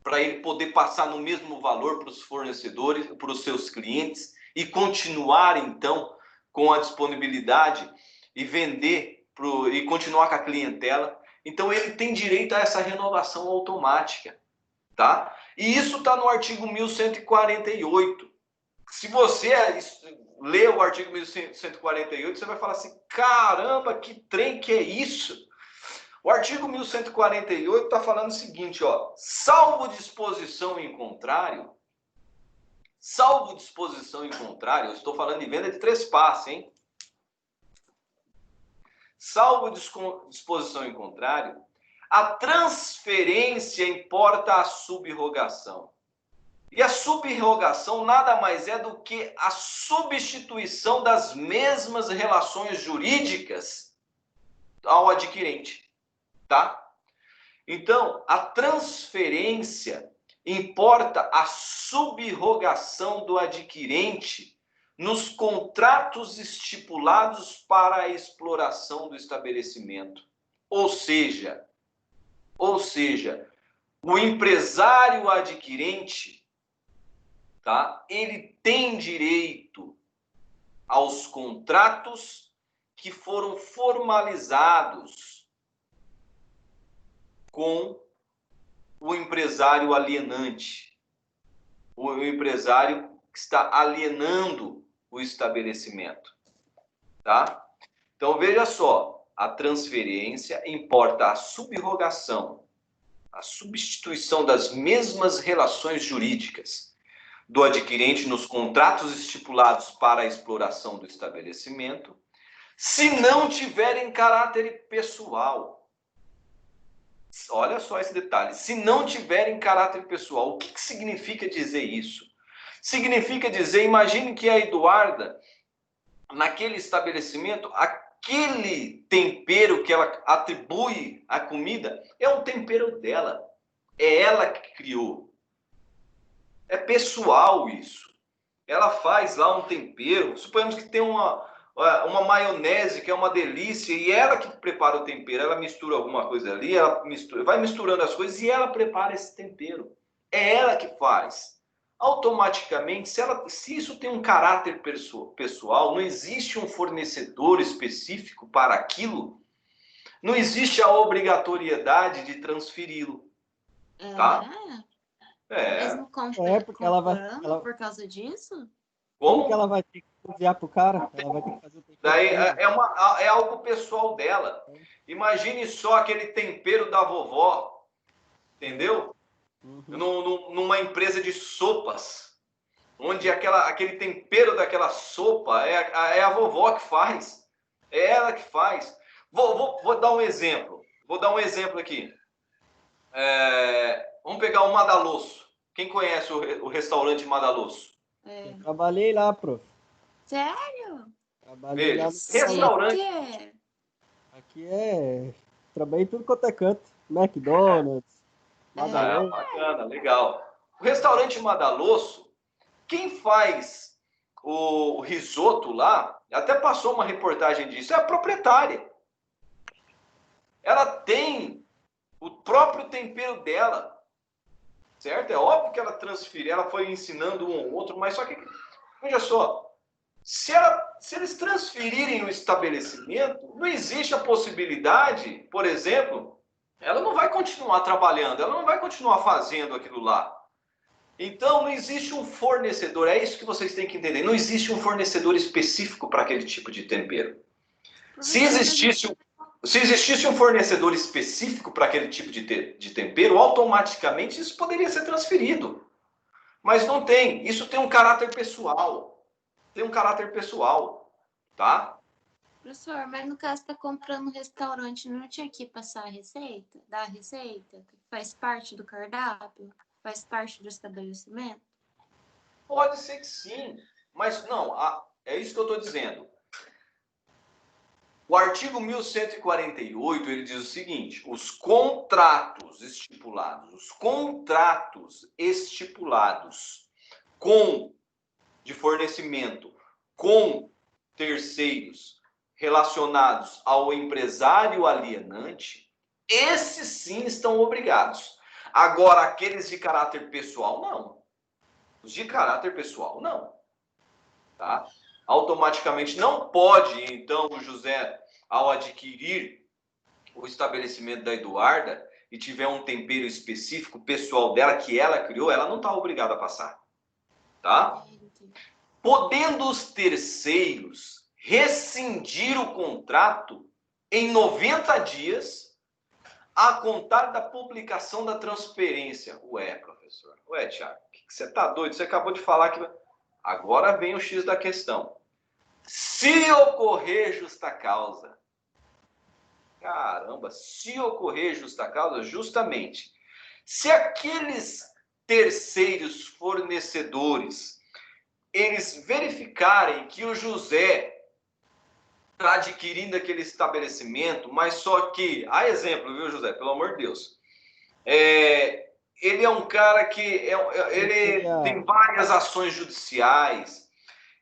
para ele poder passar no mesmo valor para os fornecedores, para os seus clientes e continuar então com a disponibilidade e vender e continuar com a clientela. Então ele tem direito a essa renovação automática, tá? E isso está no artigo 1148. Se você ler o artigo 1148, você vai falar assim, caramba, que trem que é isso? O artigo 1148 está falando o seguinte, ó, salvo disposição em contrário, eu estou falando de venda de 3 passos, hein? Salvo disposição em contrário, a transferência importa a subrogação. E a subrogação nada mais é do que a substituição das mesmas relações jurídicas ao adquirente, tá? Então, a transferência importa a subrogação do adquirente nos contratos estipulados para a exploração do estabelecimento. Ou seja, o empresário adquirente, tá? Ele tem direito aos contratos que foram formalizados com o empresário alienante, o empresário que está alienando o estabelecimento, tá? Então veja só, a transferência importa a subrogação, a substituição das mesmas relações jurídicas do adquirente nos contratos estipulados para a exploração do estabelecimento, se não tiverem caráter pessoal. Olha só esse detalhe. Se não tiverem caráter pessoal, o que significa dizer isso? Significa dizer, imagine que a Eduarda, naquele estabelecimento, aquele tempero que ela atribui à comida é um tempero dela. É ela que criou. É pessoal isso. Ela faz lá um tempero. Suponhamos que tem uma maionese que é uma delícia e ela que prepara o tempero. Ela mistura alguma coisa ali, vai misturando as coisas e ela prepara esse tempero. É ela que faz. Automaticamente, se isso tem um caráter pessoal, não existe um fornecedor específico para aquilo, não existe a obrigatoriedade de transferi-lo. Tá? Mas não porque ela vai por causa disso? Como que ela vai ter que cozinhar pro cara? Ela vai ter que fazer o tempero. Daí é algo pessoal dela. Imagine só aquele tempero da vovó, entendeu? Numa empresa de sopas, onde aquele tempero daquela sopa é a vovó que faz. É ela que faz. Vou dar um exemplo. Vou dar um exemplo aqui. Vamos pegar o Madalosso. Quem conhece o restaurante Madalosso? Eu trabalhei lá, prof. Sério? Trabalhei lá no restaurante. Aqui trabalhei em tudo quanto é canto. McDonald's, Madaloso. Bacana, legal. O restaurante Madaloso, quem faz o risoto lá, até passou uma reportagem disso, é a proprietária. Ela tem o próprio tempero dela, certo? É óbvio que ela transferiu, ela foi ensinando um ao outro, mas só que, veja só, se eles transferirem o estabelecimento, não existe a possibilidade, por exemplo, ela não vai continuar trabalhando, ela não vai continuar fazendo aquilo lá. Então, não existe um fornecedor, é isso que vocês têm que entender, não existe um fornecedor específico para aquele tipo de tempero. Se existisse um fornecedor específico para aquele tipo de tempero, automaticamente isso poderia ser transferido. Mas não tem, isso tem um caráter pessoal. Tem um caráter pessoal, tá? Professor, mas no caso tá comprando no restaurante, não tinha que passar a receita? Dar a receita? Que faz parte do cardápio? Faz parte do estabelecimento? Pode ser que sim, mas não, é isso que eu estou dizendo. O artigo 1148, ele diz o seguinte, os contratos estipulados de fornecimento com terceiros relacionados ao empresário alienante, esses sim estão obrigados. Agora, aqueles de caráter pessoal, não. Os de caráter pessoal, não. Tá? Automaticamente não pode, então, o José, ao adquirir o estabelecimento da Eduarda e tiver um tempero específico pessoal dela, que ela criou, ela não está obrigada a passar. Tá? Podendo os terceiros rescindir o contrato em 90 dias a contar da publicação da transferência. Ué, professor. Ué, Thiago, que você tá doido? Você acabou de falar que... Agora vem o X da questão. Se ocorrer justa causa. Caramba, se ocorrer justa causa, justamente. Se aqueles terceiros fornecedores, eles verificarem que o José está adquirindo aquele estabelecimento, mas só que, a exemplo, viu, José? Pelo amor de Deus. Ele é um cara que ele tem várias ações judiciais,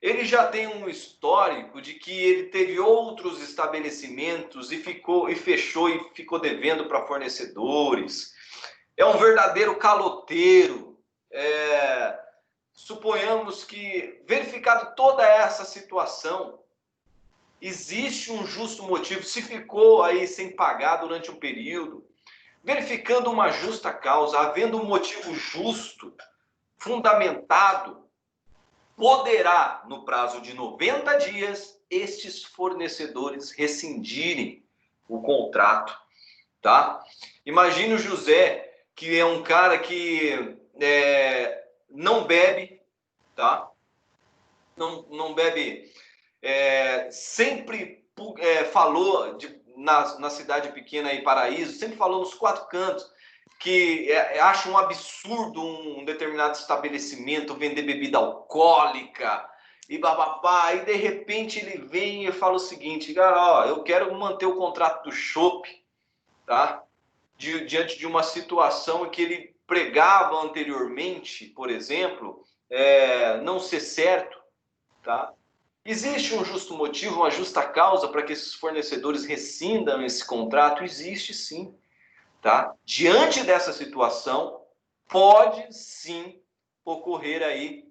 ele já tem um histórico de que ele teve outros estabelecimentos e fechou e ficou devendo para fornecedores. É um verdadeiro caloteiro. Suponhamos que, verificado toda essa situação, existe um justo motivo, se ficou aí sem pagar durante um período, verificando uma justa causa, havendo um motivo justo, fundamentado, poderá, no prazo de 90 dias, estes fornecedores rescindirem o contrato, tá? Imagine o José, que é um cara que não bebe, tá? Não bebe, sempre falou na cidade pequena aí, Paraíso, sempre falou nos quatro cantos que acha um absurdo um determinado estabelecimento vender bebida alcoólica e bababá, e de repente ele vem e fala o seguinte, cara, ó, eu quero manter o contrato do chopp, tá? Diante de uma situação que ele pregava anteriormente, por exemplo, não ser certo, tá? Existe um justo motivo, uma justa causa para que esses fornecedores rescindam esse contrato? Existe sim. Tá? Diante dessa situação, pode sim ocorrer aí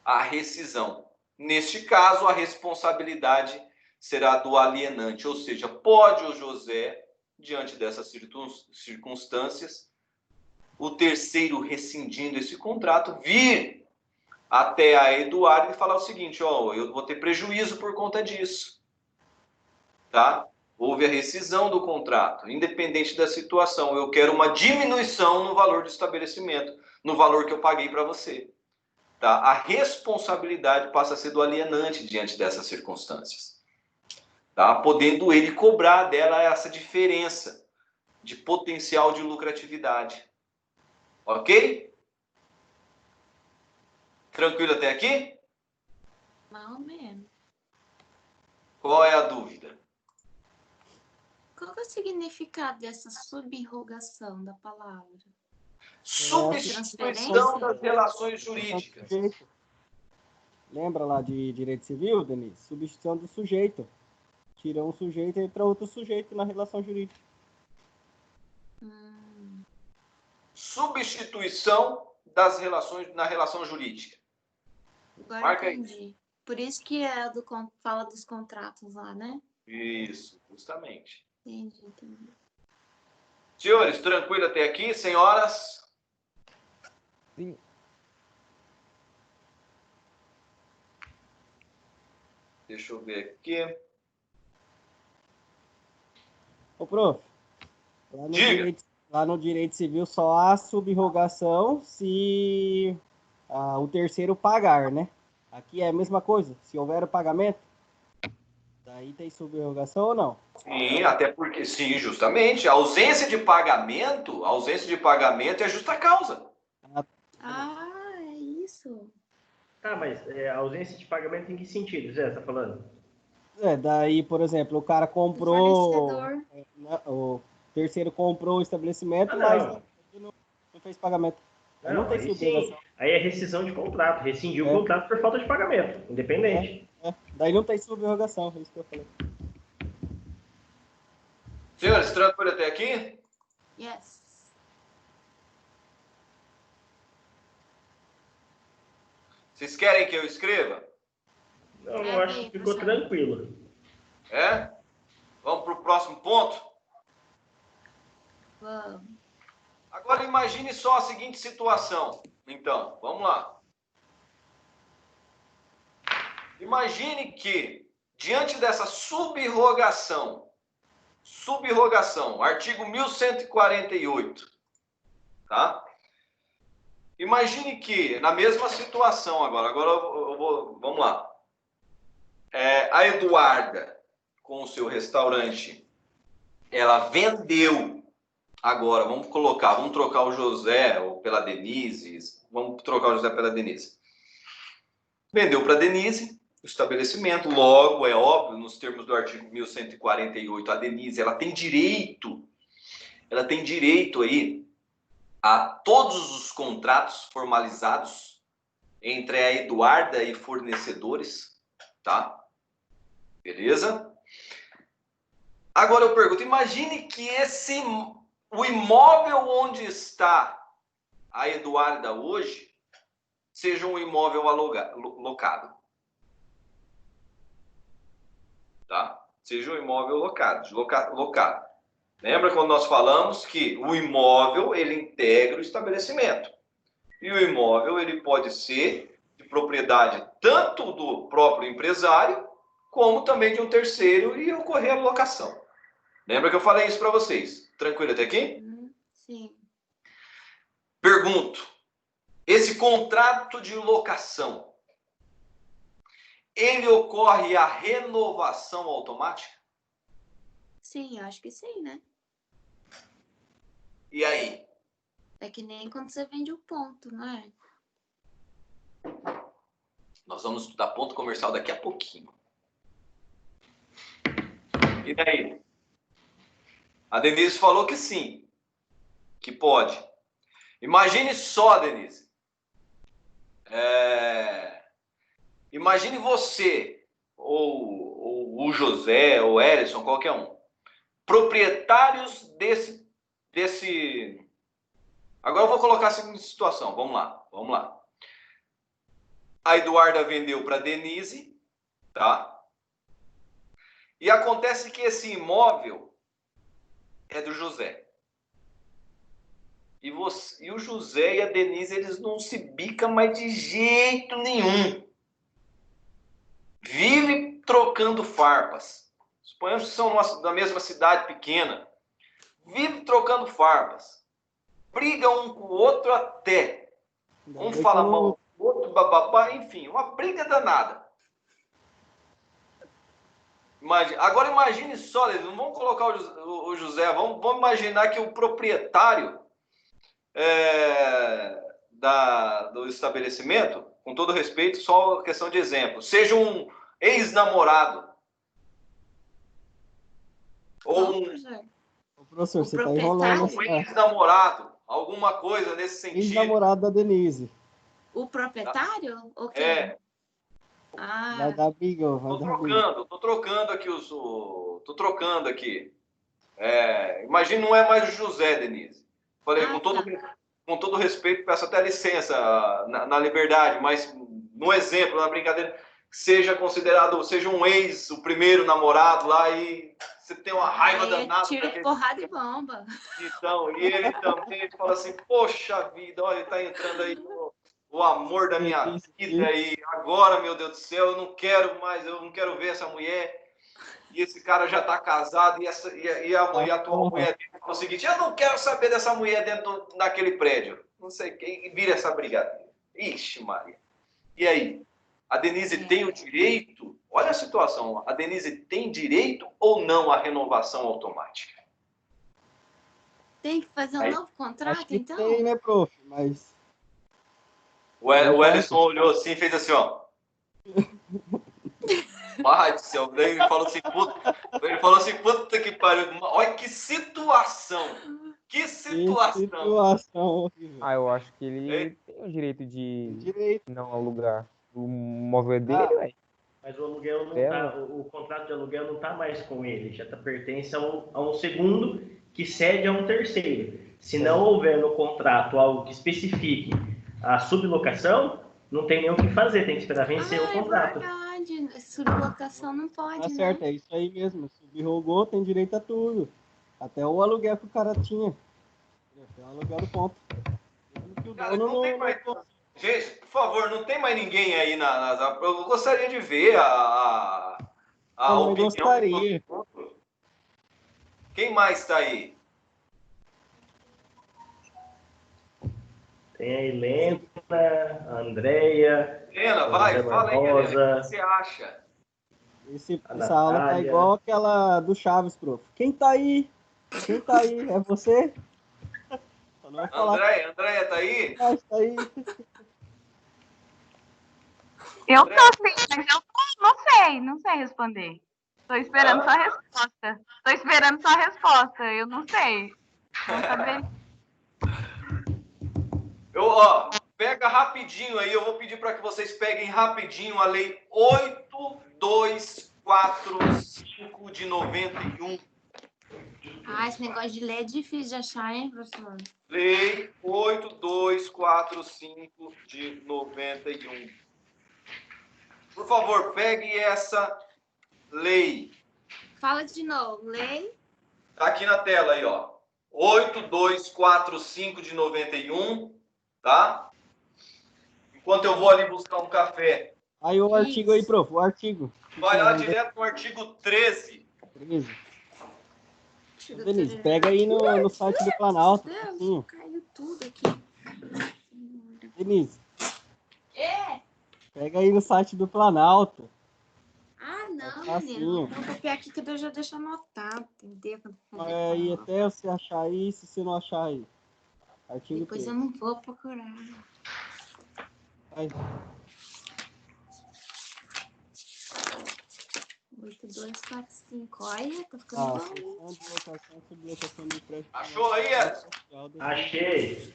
a rescisão. Neste caso, a responsabilidade será do alienante, ou seja, pode o José, diante dessas circunstâncias, o terceiro rescindindo esse contrato, vir até a Eduardo e falar o seguinte, ó, eu vou ter prejuízo por conta disso, tá? Houve a rescisão do contrato, independente da situação. Eu quero uma diminuição no valor do estabelecimento, no valor que eu paguei para você. Tá? A responsabilidade passa a ser do alienante diante dessas circunstâncias. Tá? Podendo ele cobrar dela essa diferença de potencial de lucratividade. Ok? Tranquilo até aqui? Não mesmo. Qual é a dúvida? Qual que é o significado dessa subrogação da palavra? Substituição das relações jurídicas. Sujeito. Lembra lá de direito civil, Denise? Substituição do sujeito. Tira um sujeito e entra outro sujeito na relação jurídica. Substituição das relações na relação jurídica. Agora Marca aí. entendi. Por isso que fala dos contratos lá, né? Isso, justamente. Entendi. Senhores, tranquilo até aqui? Senhoras? Sim. Deixa eu ver aqui. Ô, prof, Diga. lá no direito civil só há subrogação se o terceiro pagar, né? Aqui é a mesma coisa. Se houver o pagamento, daí tem subrogação ou não? Sim, até porque, sim, justamente. A ausência de pagamento é justa causa. Ah, é isso. Tá, mas a ausência de pagamento em que sentido, Zé, tá falando? Daí, por exemplo, o cara O comprou, fornecedor. o terceiro comprou o estabelecimento, Ah, mas não. não fez pagamento. Aí não tem Aí sim. subrogação. Aí é rescisão de contrato. Rescindiu o contrato por falta de pagamento, independente. Daí não tem subrogação, é isso que eu falei. Senhores, tranquilo até aqui? Yes. Vocês querem que eu escreva? Não, eu acho que ficou tranquilo. É? Vamos para o próximo ponto? Vamos. Agora imagine só a seguinte situação. Então, vamos lá. Imagine que, diante dessa subrogação, artigo 1148, tá? Imagine que, na mesma situação agora vamos lá. A Eduarda, com o seu restaurante, ela vendeu, agora, vamos trocar o José pela Denise, Vendeu para a Denise o estabelecimento, logo, é óbvio, nos termos do artigo 1148, a Denise, ela tem direito aí a todos os contratos formalizados entre a Eduarda e fornecedores, tá? Beleza? Agora eu pergunto, imagine que o imóvel onde está a Eduarda hoje seja um imóvel locado. Tá? Seja um imóvel locado. Lembra quando nós falamos que o imóvel, ele integra o estabelecimento. E o imóvel, ele pode ser de propriedade tanto do próprio empresário, como também de um terceiro e ocorrer a locação. Lembra que eu falei isso para vocês? Tranquilo até aqui? Sim. Pergunto, esse contrato de locação, ele ocorre a renovação automática? Sim, eu acho que sim, né? E aí? É que nem quando você vende o ponto, não é? Nós vamos estudar ponto comercial daqui a pouquinho. E daí? A Denise falou que sim, que pode. Imagine só, Denise. Imagine você, ou o José, ou o Ellison, qualquer um, proprietários desse... Agora eu vou colocar a seguinte situação, vamos lá. A Eduarda vendeu para a Denise, tá? E acontece que esse imóvel é do José. E o José e a Denise, eles não se bicam mais de jeito nenhum. Vive trocando farpas. Suponhamos que são da mesma cidade pequena. Vive trocando farpas. Briga um com o outro até. Um fala mal do outro, bababá, enfim, uma briga danada. Agora imagine só, não vamos colocar o José, vamos imaginar que o proprietário do estabelecimento, com todo respeito, só questão de exemplo, seja um ex-namorado. Ou Não, um professor. Ô, professor, O você tá enrolando. proprietário? ex-namorado, alguma coisa nesse sentido. Ex-namorado da Denise. O proprietário? O quê? É, Vai Ah, dar briga, vai dar briga. tô trocando aqui tô trocando aqui. Imagina, não é mais o José, Denise. Falei, tá. com todo respeito, peço até licença na liberdade, mas no exemplo, na brincadeira, seja considerado, seja um ex, o primeiro namorado lá e você tem uma raiva Aí é danada. tiro, daquele- porrada e bomba. Então, e ele também ele fala assim, poxa vida, olha, ele tá entrando aí o amor da minha vida e agora, meu Deus do céu, eu não quero ver essa mulher. E esse cara já está casado e a atual mulher dele fala o seguinte, eu não quero saber dessa mulher dentro daquele prédio. Não sei quem vira essa brigadeira. Ixi, Maria. E aí? A Denise tem o direito? Olha a situação. A Denise tem direito ou não à renovação automática? Tem que fazer um novo Acho contrato, que então? tem, né, prof? Mas. O Ellison olhou assim e fez assim, ó. Pai do céu. Daí ele falou assim, puta que pariu. Olha que situação. Que situação. Situação horrível. Ah, eu acho que ele tem o direito de Direito. não alugar o móvel é dele, velho. Mas o aluguel não É, tá, o contrato de aluguel não está mais com ele, já pertence a um segundo que cede a um terceiro. Se não houver no contrato algo que especifique a sublocação, não tem nem o que fazer, tem que esperar vencer o contrato. É verdade. Sublocação não pode, Tá né? certo, é isso aí mesmo. Subrogou, tem direito a tudo. Até o aluguel que o cara tinha. Até o aluguel do ponto. Mesmo que o Cara, dono não tem mais... Gente, por favor, não tem mais ninguém aí Eu gostaria de ver a Eu opinião. gostaria. Quem mais está aí? Tem a Helena, a Andréia, Helena, a vai, José fala aí, Helena. O Barbosa. que você acha? Essa aula tá Natália. igual aquela do Chaves, prof. Quem tá aí? Quem tá aí? É você? Só não vai falar. Andréia tá aí? Mas tá aí. Eu tô sim, mas eu não sei responder. Tô esperando sua resposta. Tô esperando sua resposta, eu não sei. Não saber. Pega rapidinho aí, eu vou pedir para que vocês peguem rapidinho a lei 8245 de 91. Ah, esse negócio de ler é difícil de achar, hein, professor? Lei 8245 de 91. Por favor, pegue essa lei. Fala de novo. Lei. Tá aqui na tela aí, ó. 8245 de 91, tá? Enquanto eu vou ali buscar um café. Aí o artigo aí, prof. O artigo. Vai lá direto no artigo 13. 13. Denise, pega aí no site do Planalto. Deus, Assim. caiu tudo aqui. Denise, É. pega aí no site do Planalto. Ah, não, facinho. menino. Vou copiar aqui que eu já deixo anotado, entendeu? Aí até você achar aí, se você não achar aí. Artigo Depois 13. eu não vou procurar. Vai. 8245. Olha, tá ficando bom. Sessão de locação sobre locação de prédio. Achou aí, Edson? Achei.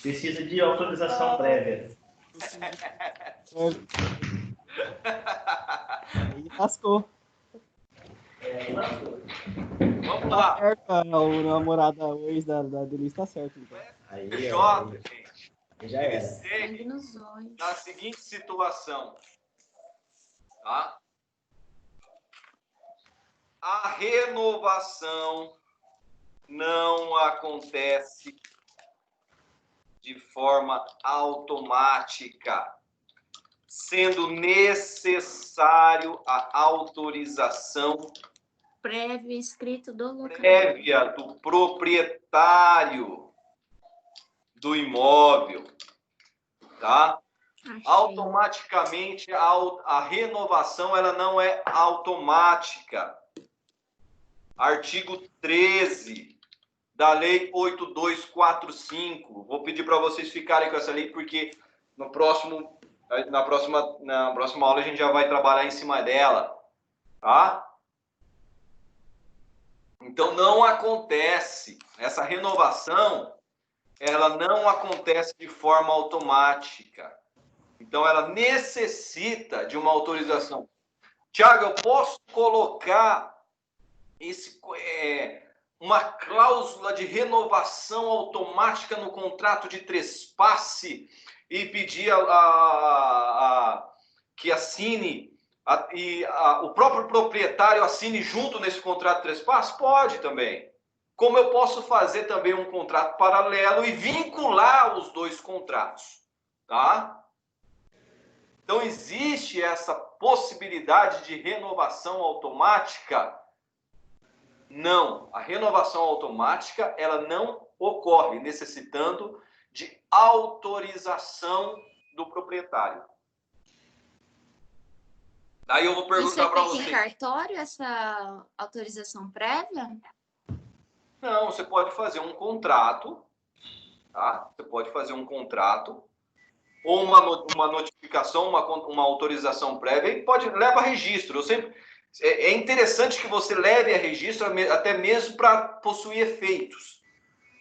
Precisa de autorização prévia. Aí lascou. Vamos lá. Certo, o namorado, o ex da Denise tá certo. Então. Aí, PJ, gente. já Ele era. Sangue segue nos olhos. na seguinte situação, tá? A renovação não acontece de forma automática, sendo necessário a autorização Prévio escrito do locador. prévia do proprietário do imóvel, tá? Achei. Automaticamente a renovação ela não é automática. Artigo 13 da Lei 8245. Vou pedir para vocês ficarem com essa lei porque na próxima aula a gente já vai trabalhar em cima dela, tá? Então, não acontece. Essa renovação, ela não acontece de forma automática. Então, ela necessita de uma autorização. Tiago, eu posso colocar uma cláusula de renovação automática no contrato de trespasse e pedir que assine o próprio proprietário assine junto nesse contrato de trespasse? Pode também. Como eu posso fazer também um contrato paralelo e vincular os dois contratos, tá? Então, existe essa possibilidade de renovação automática? Não. A renovação automática, ela não ocorre necessitando de autorização do proprietário. Daí eu vou perguntar para você. Isso é feito em cartório, essa autorização prévia? Não, você pode fazer um contrato, tá? Você pode fazer um contrato ou uma notificação, uma autorização prévia, e leva a registro. É interessante que você leve a registro até mesmo para possuir efeitos,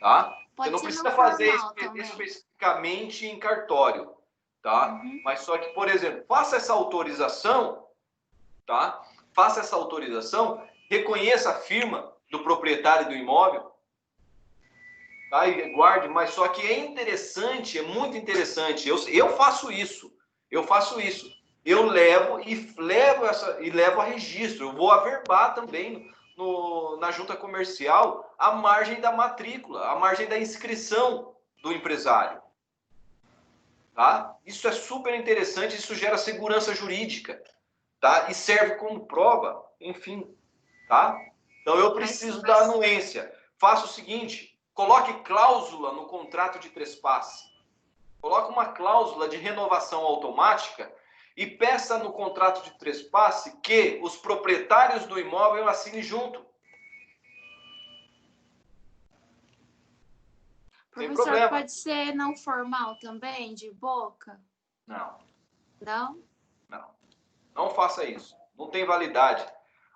tá? Você não precisa fazer especificamente em cartório, tá? Mas só que, por exemplo, faça essa autorização, tá? Faça essa autorização, reconheça a firma do proprietário do imóvel, tá? E guarde, mas só que é interessante, é muito interessante. Eu faço isso. Eu levo a registro. Eu vou averbar também na junta comercial a margem da matrícula, a margem da inscrição do empresário. Tá? Isso é super interessante, isso gera segurança jurídica, tá? E serve como prova, enfim, tá? Então eu preciso da anuência. Faça o seguinte, coloque cláusula no contrato de trespasse. Coloque uma cláusula de renovação automática e peça no contrato de trespasse que os proprietários do imóvel assinem junto. Professor, pode ser não formal também, de boca? Não. Não? Não. Não faça isso. Não tem validade.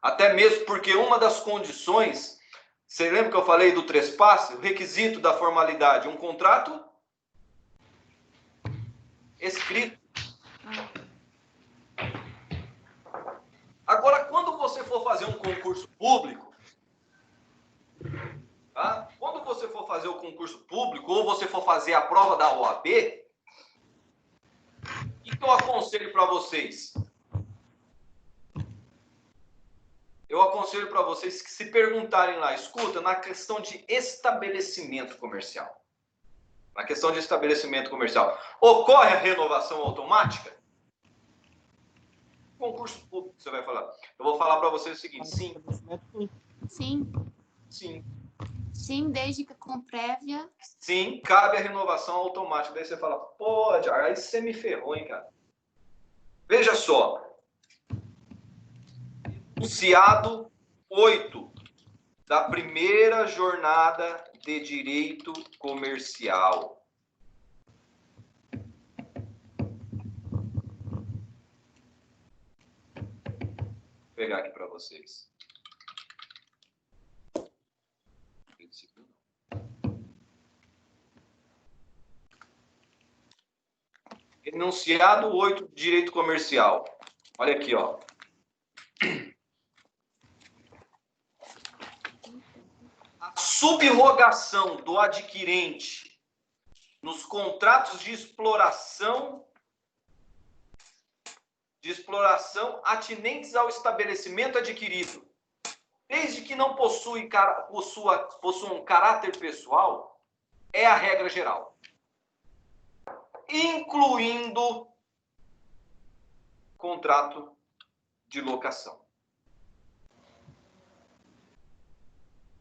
Até mesmo porque uma das condições, você lembra que eu falei do trespasse? O requisito da formalidade, um contrato escrito. Agora, quando você for fazer um concurso público, tá? Quando você for fazer o concurso público ou você for fazer a prova da OAB, o que eu aconselho para vocês? Eu aconselho para vocês que se perguntarem lá, escuta, na questão de estabelecimento comercial. Na questão de estabelecimento comercial, ocorre a renovação automática? Concurso público, você vai falar. Eu vou falar para vocês o seguinte, sim. Sim. Sim. Sim, desde que com prévia. Sim, cabe a renovação automática. Daí você fala, pô, aí você me ferrou, hein, cara. Veja só. Enunciado 8 da primeira jornada de direito comercial. Vou pegar aqui para vocês. Enunciado 8 de direito comercial. Olha aqui, ó. A subrogação do adquirente nos contratos de exploração atinentes ao estabelecimento adquirido, desde que não possuam caráter pessoal, é a regra geral, incluindo contrato de locação.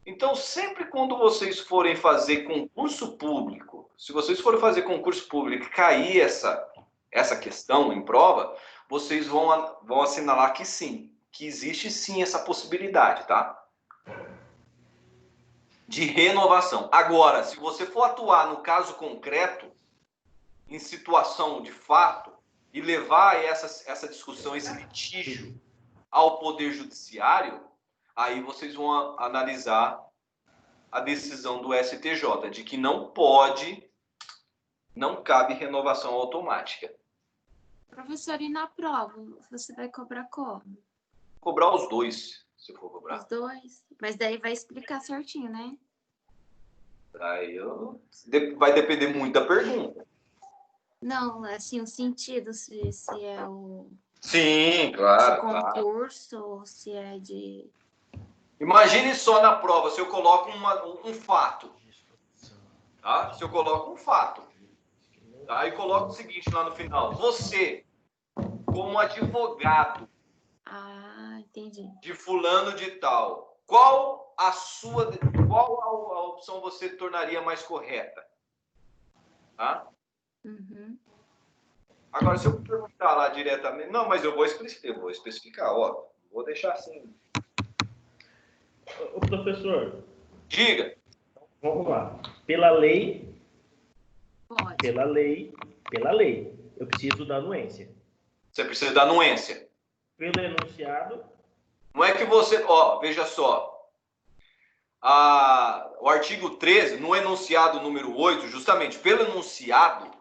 Então, sempre quando vocês forem fazer concurso público, se vocês forem fazer concurso público e cair essa questão em prova, vocês vão assinalar que sim, que existe sim essa possibilidade, tá? De renovação. Agora, se você for atuar no caso concreto, em situação de fato, e levar essa discussão, esse litígio ao Poder Judiciário, Aí vocês vão analisar a decisão do STJ de que não cabe renovação automática. Professor, e na prova, você vai cobrar como? Cobrar os dois, se for cobrar. Os dois? Mas daí vai explicar certinho, né? Aí vai depender muito da pergunta. Não, assim, o sentido, se é o Sim, de claro. concurso, ou se é de... Imagine só na prova, se eu coloco um fato. Tá? Se eu coloco um fato. Tá? E coloco o seguinte lá no final. Você, como advogado entendi. de fulano de tal, qual a opção você tornaria mais correta? Tá? Uhum. Agora, se eu perguntar lá diretamente... Não, mas eu vou especificar, ó. Vou deixar assim. Ô, professor, Diga. vamos lá. Pela lei, Pode. pela lei, eu preciso da anuência. Você precisa da anuência. Pelo enunciado, Não é que você... Ó, veja só. O artigo 13, no enunciado número 8, justamente pelo enunciado,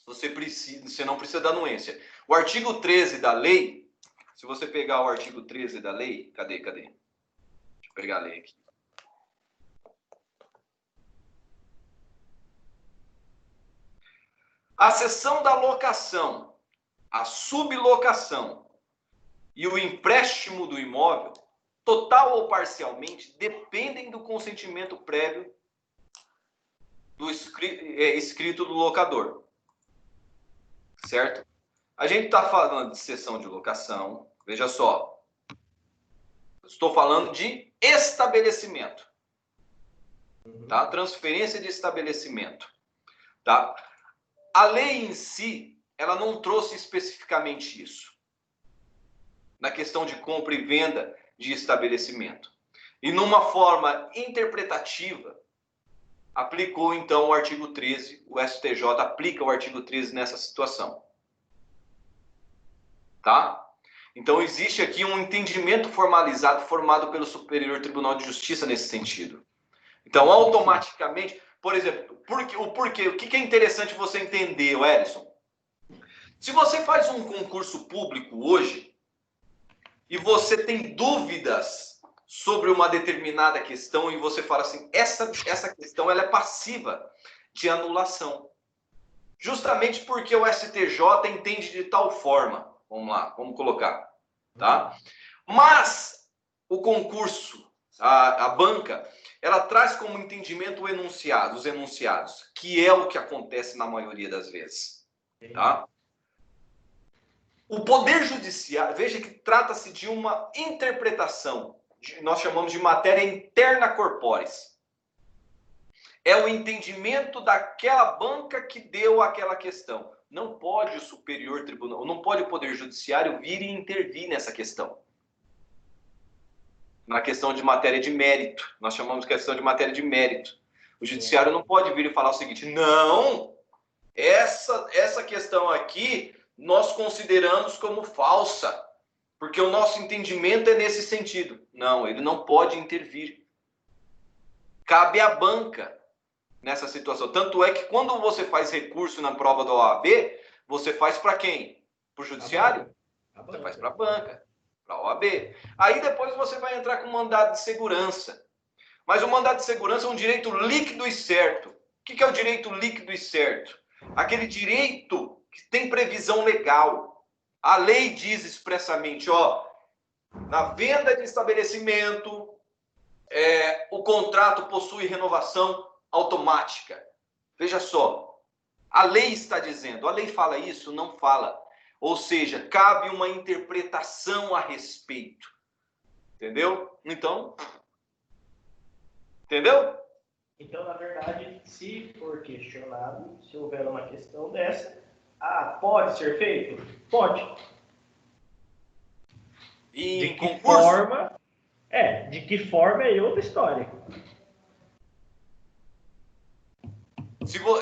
você não precisa da anuência. O artigo 13 da lei, se você pegar o artigo 13 da lei, cadê? Deixa eu pegar a lei aqui. A cessão da locação, a sublocação e o empréstimo do imóvel, total ou parcialmente, dependem do consentimento prévio do escrito do locador. Certo? A gente está falando de cessão de locação. Veja só. Estou falando de estabelecimento. Tá? Transferência de estabelecimento. Tá? A lei em si, ela não trouxe especificamente isso. Na questão de compra e venda de estabelecimento. E numa forma interpretativa, aplicou então o artigo 13, o STJ aplica o artigo 13 nessa situação. Tá? Então existe aqui um entendimento formalizado, formado pelo Superior Tribunal de Justiça nesse sentido. Então, automaticamente, por exemplo, o que é interessante você entender, Wellington? Se você faz um concurso público hoje, e você tem dúvidas sobre uma determinada questão e você fala assim, essa questão ela é passiva de anulação. Justamente porque o STJ entende de tal forma. Vamos lá, vamos colocar. Tá? Mas o concurso, a banca, ela traz como entendimento os enunciados, que é o que acontece na maioria das vezes. Tá? O Poder Judiciário, veja que trata-se de uma interpretação, nós chamamos de matéria interna corporis. É o entendimento daquela banca que deu aquela questão. Não pode o Superior Tribunal, não pode o Poder Judiciário vir e intervir nessa questão. Na questão de matéria de mérito. Nós chamamos de questão de matéria de mérito. O Judiciário não pode vir e falar o seguinte, não, essa questão aqui nós consideramos como falsa, porque o nosso entendimento é nesse sentido. Não, ele não pode intervir. Cabe à banca nessa situação. Tanto é que quando você faz recurso na prova da OAB, você faz para quem? Para o Judiciário? Você faz para a banca, para a OAB. Aí depois você vai entrar com mandado de segurança. Mas o mandado de segurança é um direito líquido e certo. O que é o direito líquido e certo? Aquele direito que tem previsão legal. A lei diz expressamente, ó, na venda de estabelecimento, o contrato possui renovação automática. Veja só, a lei está dizendo, a lei fala isso? Não fala. Ou seja, cabe uma interpretação a respeito. Entendeu? Então, entendeu? Então, na verdade, se for questionado, se houver uma questão dessa, pode ser feito? Pode. E de que forma? De que forma é outra história.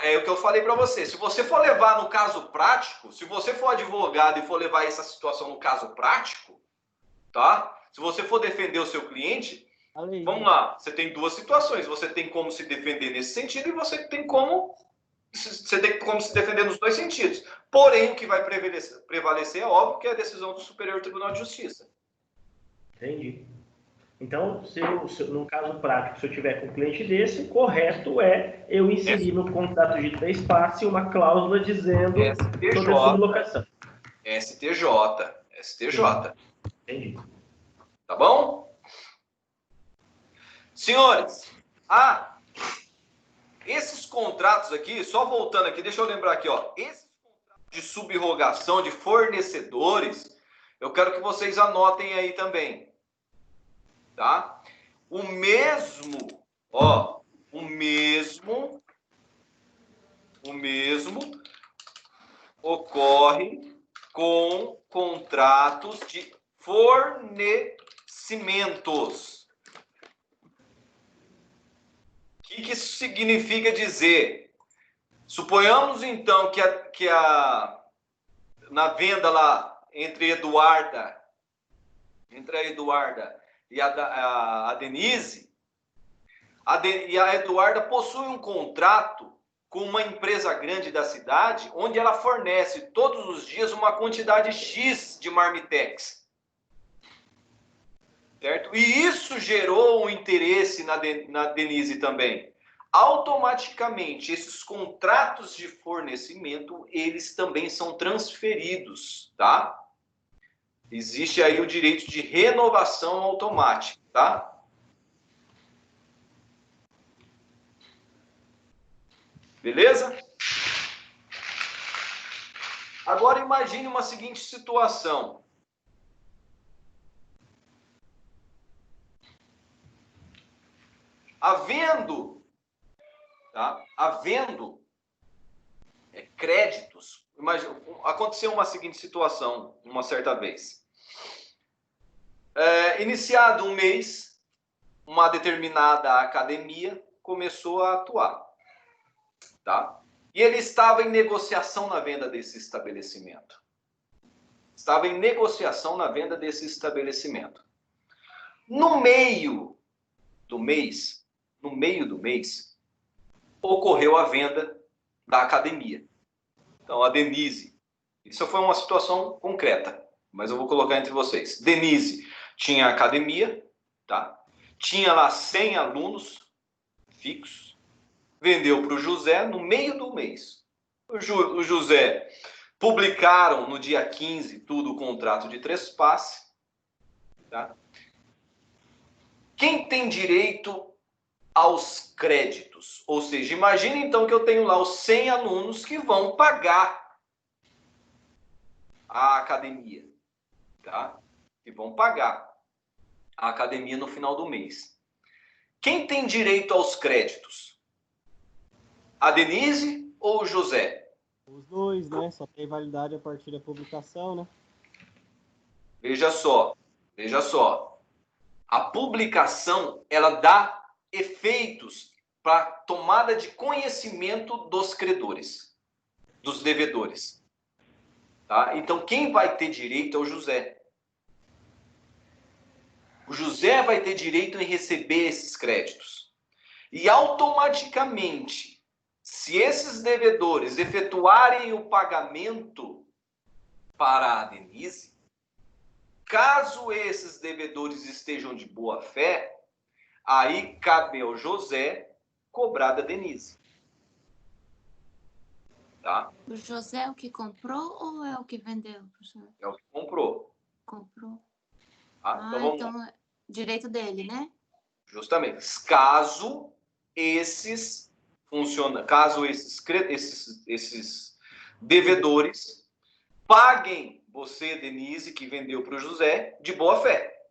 É o que eu falei para você. Se você for levar no caso prático, se você for advogado e for levar essa situação no caso prático, tá? Se você for defender o seu cliente, Falei. vamos lá, você tem duas situações. Você tem como se defender nesse sentido e você tem como se defender nos dois sentidos. Porém, o que vai prevalecer é óbvio que é a decisão do Superior Tribunal de Justiça. Entendi. Então, no caso prático, se eu tiver com um cliente desse, correto é eu inserir no contrato de 3 partes uma cláusula dizendo sobre a sublocação. STJ. Entendi. Tá bom? Senhores, esses contratos aqui, só voltando aqui, deixa eu lembrar aqui, ó. Esses contratos de subrogação de fornecedores, eu quero que vocês anotem aí também. Tá? O mesmo ocorre com contratos de fornecimentos. O que isso significa dizer? Suponhamos então que na venda lá entre a Eduarda e a Denise, e a Eduarda possui um contrato com uma empresa grande da cidade, onde ela fornece todos os dias uma quantidade X de marmitex. Certo? E isso gerou um interesse na Denise também. Automaticamente, esses contratos de fornecimento, eles também são transferidos, tá? Existe aí o direito de renovação automática, tá? Beleza? Agora imagine uma seguinte situação. Havendo créditos, aconteceu uma seguinte situação uma certa vez. Iniciado um mês, uma determinada academia começou a atuar. Tá? E ele estava em negociação na venda desse estabelecimento. No meio do mês, ocorreu a venda da academia. Então, a Denise, isso foi uma situação concreta, mas eu vou colocar entre vocês. Denise tinha academia, tá? Tinha lá 100 alunos fixos, vendeu para o José no meio do mês. O José publicaram no dia 15 tudo o contrato de trespasse. Tá? Quem tem direito aos créditos? Ou seja, imagine então que eu tenho lá os 100 alunos que vão pagar a academia. Tá? Que vão pagar a academia no final do mês. Quem tem direito aos créditos? A Denise ou o José? Os dois, né? Só tem validade a partir da publicação, né? Veja só. A publicação, ela dá efeitos para tomada de conhecimento dos credores, dos devedores. Tá? Então, quem vai ter direito é o José. O José vai ter direito em receber esses créditos. E automaticamente, se esses devedores efetuarem o pagamento para a Denise, caso esses devedores estejam de boa fé, aí cabe ao José cobrar da Denise. Tá? O José é o que comprou ou é o que vendeu, professor? É o que comprou. Comprou. Tá? Então é direito dele, né? Justamente. Caso esses devedores paguem você, Denise, que vendeu para o José, de boa fé.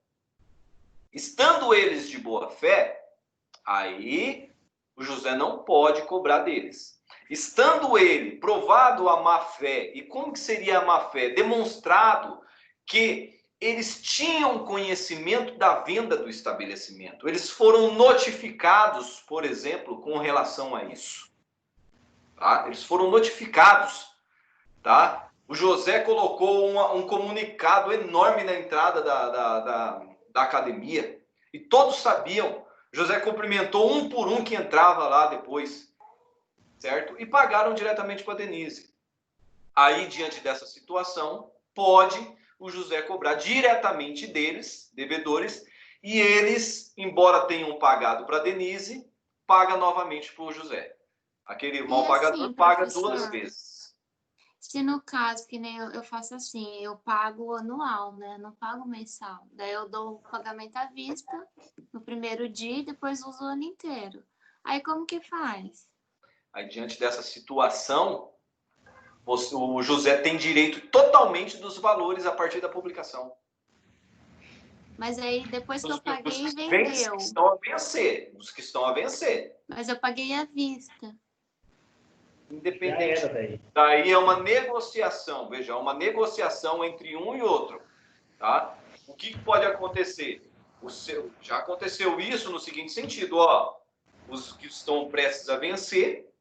Estando eles de boa fé, aí o José não pode cobrar deles. Estando ele provado a má fé, e como que seria a má fé? Demonstrado que eles tinham conhecimento da venda do estabelecimento. Eles foram notificados, por exemplo, com relação a isso. Tá? Eles foram notificados. Tá? O José colocou um comunicado enorme na entrada da academia, e todos sabiam. José cumprimentou um por um que entrava lá depois, certo? E pagaram diretamente para Denise. Aí, diante dessa situação, pode o José cobrar diretamente deles, devedores, e eles, embora tenham pagado para Denise, paga novamente para o José. Aquele mal pagador assim, paga professor, 2 vezes. Se no caso, que nem eu faço assim, eu pago anual, né? Não pago mensal. Daí eu dou o pagamento à vista no primeiro dia e depois uso o ano inteiro. Aí como que faz? Aí, diante dessa situação, o José tem direito totalmente dos valores a partir da publicação. Mas aí depois que eu Os paguei, que vendeu. estão a vencer. Os que estão a vencer. Mas eu paguei à vista. Já Independente. era daí. Daí é uma negociação. Veja, é uma negociação entre um e outro. Tá? O que pode acontecer? Já aconteceu isso no seguinte sentido. Ó, os que estão prestes a vencer,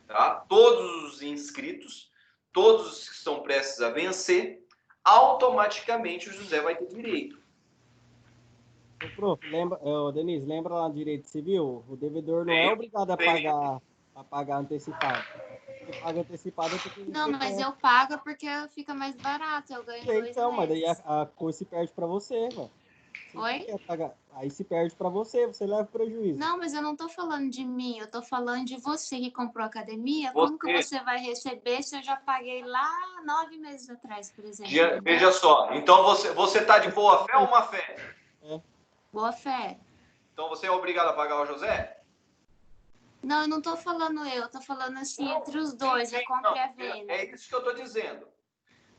tá? Todos os inscritos, todos os que estão prestes a vencer, automaticamente o José vai ter direito. Ô, prof, lembra, Denise, lembra lá no direito civil? O devedor não é obrigado a pagar antecipado. Se ele paga antecipado é porque ele Não, mas quer. eu pago porque fica mais barato. Eu ganho 2 Então, mas daí meses. a coisa se perde pra você, velho. Oi? Aí se perde pra você leva prejuízo. Não, mas eu não tô falando de mim, eu tô falando de você que comprou a academia. Como que você vai receber se eu já paguei lá 9 meses atrás, por exemplo? Veja só, então você está de boa fé ou má fé? Boa fé. Então você é obrigado a pagar o José? Não, eu não tô falando eu tô falando assim entre os dois, a compra e a venda. É isso que eu estou dizendo.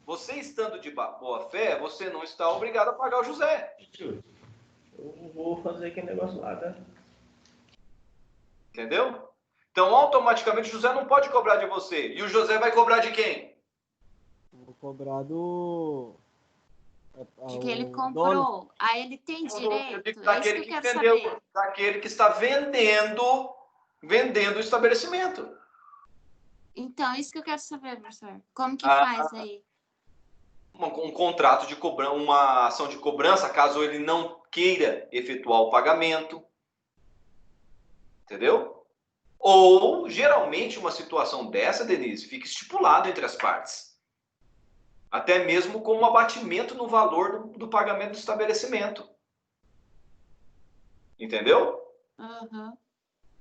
Você estando de boa fé, você não está obrigado a pagar o José. Eu vou fazer aquele negócio lá, tá? Entendeu? Então, automaticamente, o José não pode cobrar de você. E o José vai cobrar de quem? Vou cobrar do. De que ele comprou. Dono. Aí ele tem direito. É isso Daquele que eu quero vendeu, saber. daquele que está vendendo o estabelecimento. Então, isso que eu quero saber, professor. Como que faz aí? Um contrato de cobrança, uma ação de cobrança, caso ele não queira efetuar o pagamento. Entendeu? Ou, geralmente, uma situação dessa, Denise, fica estipulado entre as partes. Até mesmo com um abatimento no valor do pagamento do estabelecimento. Entendeu? Uhum.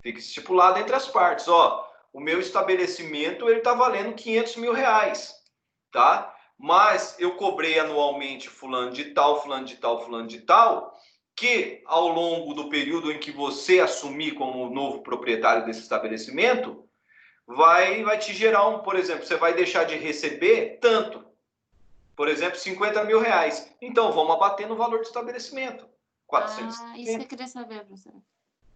Fica estipulado entre as partes. Ó, o meu estabelecimento ele está valendo 500 mil reais. Tá? Mas eu cobrei anualmente fulano de tal, fulano de tal, fulano de tal, que ao longo do período em que você assumir como novo proprietário desse estabelecimento, vai te gerar por exemplo, você vai deixar de receber tanto. Por exemplo, 50 mil reais. Então, vamos abater no valor do estabelecimento. 400. Isso que eu queria saber, professor.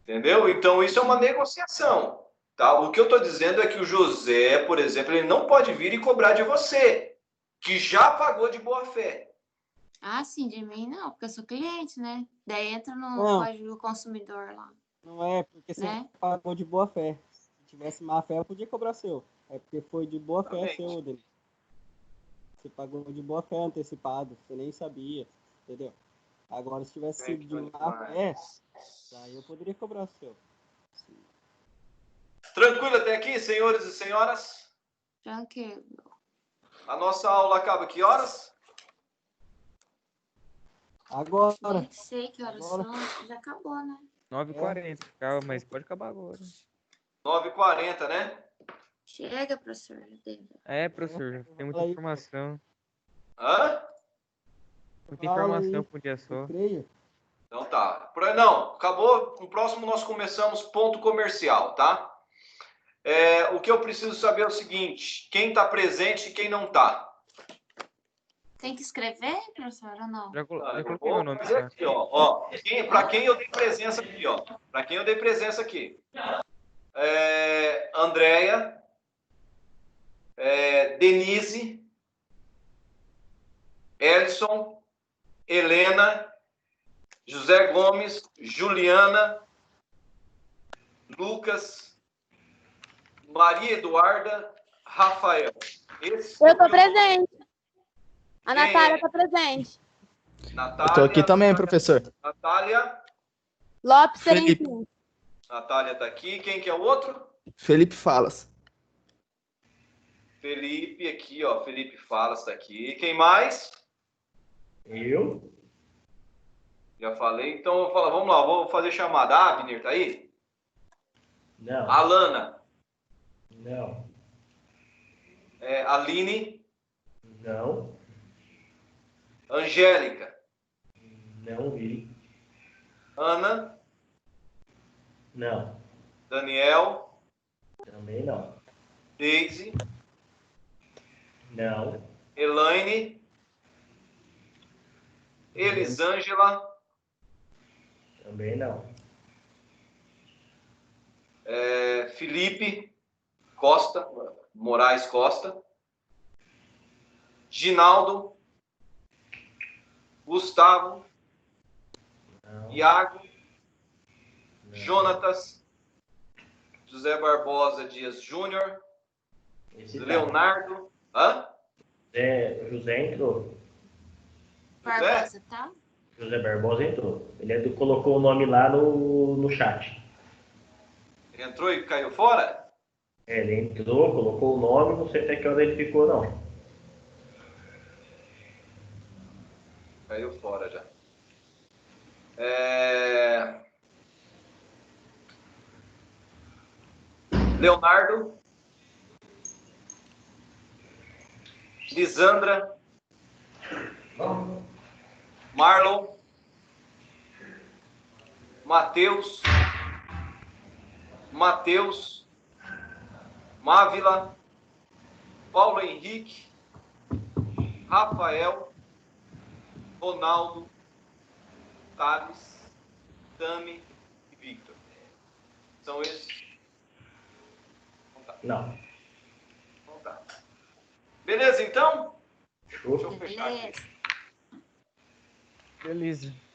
Entendeu? Então, isso é uma negociação. Tá? O que eu estou dizendo é que o José, por exemplo, ele não pode vir e cobrar de você, que já pagou de boa fé. Ah, sim, de mim não, porque eu sou cliente, né? Daí entra no código do consumidor lá. Não é, porque você pagou de boa fé. Se tivesse má fé, eu podia cobrar seu. É porque foi de boa fé seu, dele. Você pagou de boa fé antecipado, você nem sabia, entendeu? Agora, se tivesse sido de má fé, aí eu poderia cobrar o seu. Sim. Tranquilo até aqui, senhores e senhoras? Tranquilo. A nossa aula acaba que horas? Agora. Nem sei que horas são, acho que já acabou, né? 9h40, calma, mas pode acabar agora. 9h40, né? Chega, professor. Professor, tem muita informação. Hã? Muita informação por um dia só. Então tá. Não, acabou. No próximo nós começamos ponto comercial, tá? O que eu preciso saber é o seguinte: quem está presente e quem não está. Tem que escrever, professor, ou não? Já coloquei o nome. Aqui, ó. Para quem eu dei presença aqui, ó. Para quem eu dei presença aqui. Andréia, Denise, Elson, Helena, José Gomes, Juliana, Lucas, Maria Eduarda, Rafael. Eu estou presente. A Natália está presente. Natália. Eu tô aqui também, professor. Natália. Lopes Felipe. Serentinho. Natália tá aqui. Quem que é o outro? Felipe Falas. Felipe aqui, ó. Felipe Falas tá aqui. Quem mais? Eu? Já falei. Então, eu vou falar, vamos lá, vou fazer chamada. Abner, tá aí? Não. Alana. Não. Aline. Não. Angélica. Não vi. Ana. Não. Daniel. Também não. Deise. Não. Elaine. Elisângela. Também não. Felipe Costa. Moraes Costa. Ginaldo. Gustavo. Não. Iago. Não. Jonatas. José Barbosa Dias Júnior. Esse tá. Leonardo. Hã? José entrou. Barbosa, tá? José Barbosa entrou. Ele colocou o nome lá no chat. Ele entrou e caiu fora? Ele entrou, colocou o nome, não sei até que hora ele ficou, não. Caiu fora já. Leonardo. Lisandra. Marlon. Matheus. Mávila. Paulo Henrique. Rafael. Ronaldo. Thales. Tami e Victor. São esses? Não. Então tá. Beleza, então? Show. Deixa eu fechar aqui. Beleza. Beleza.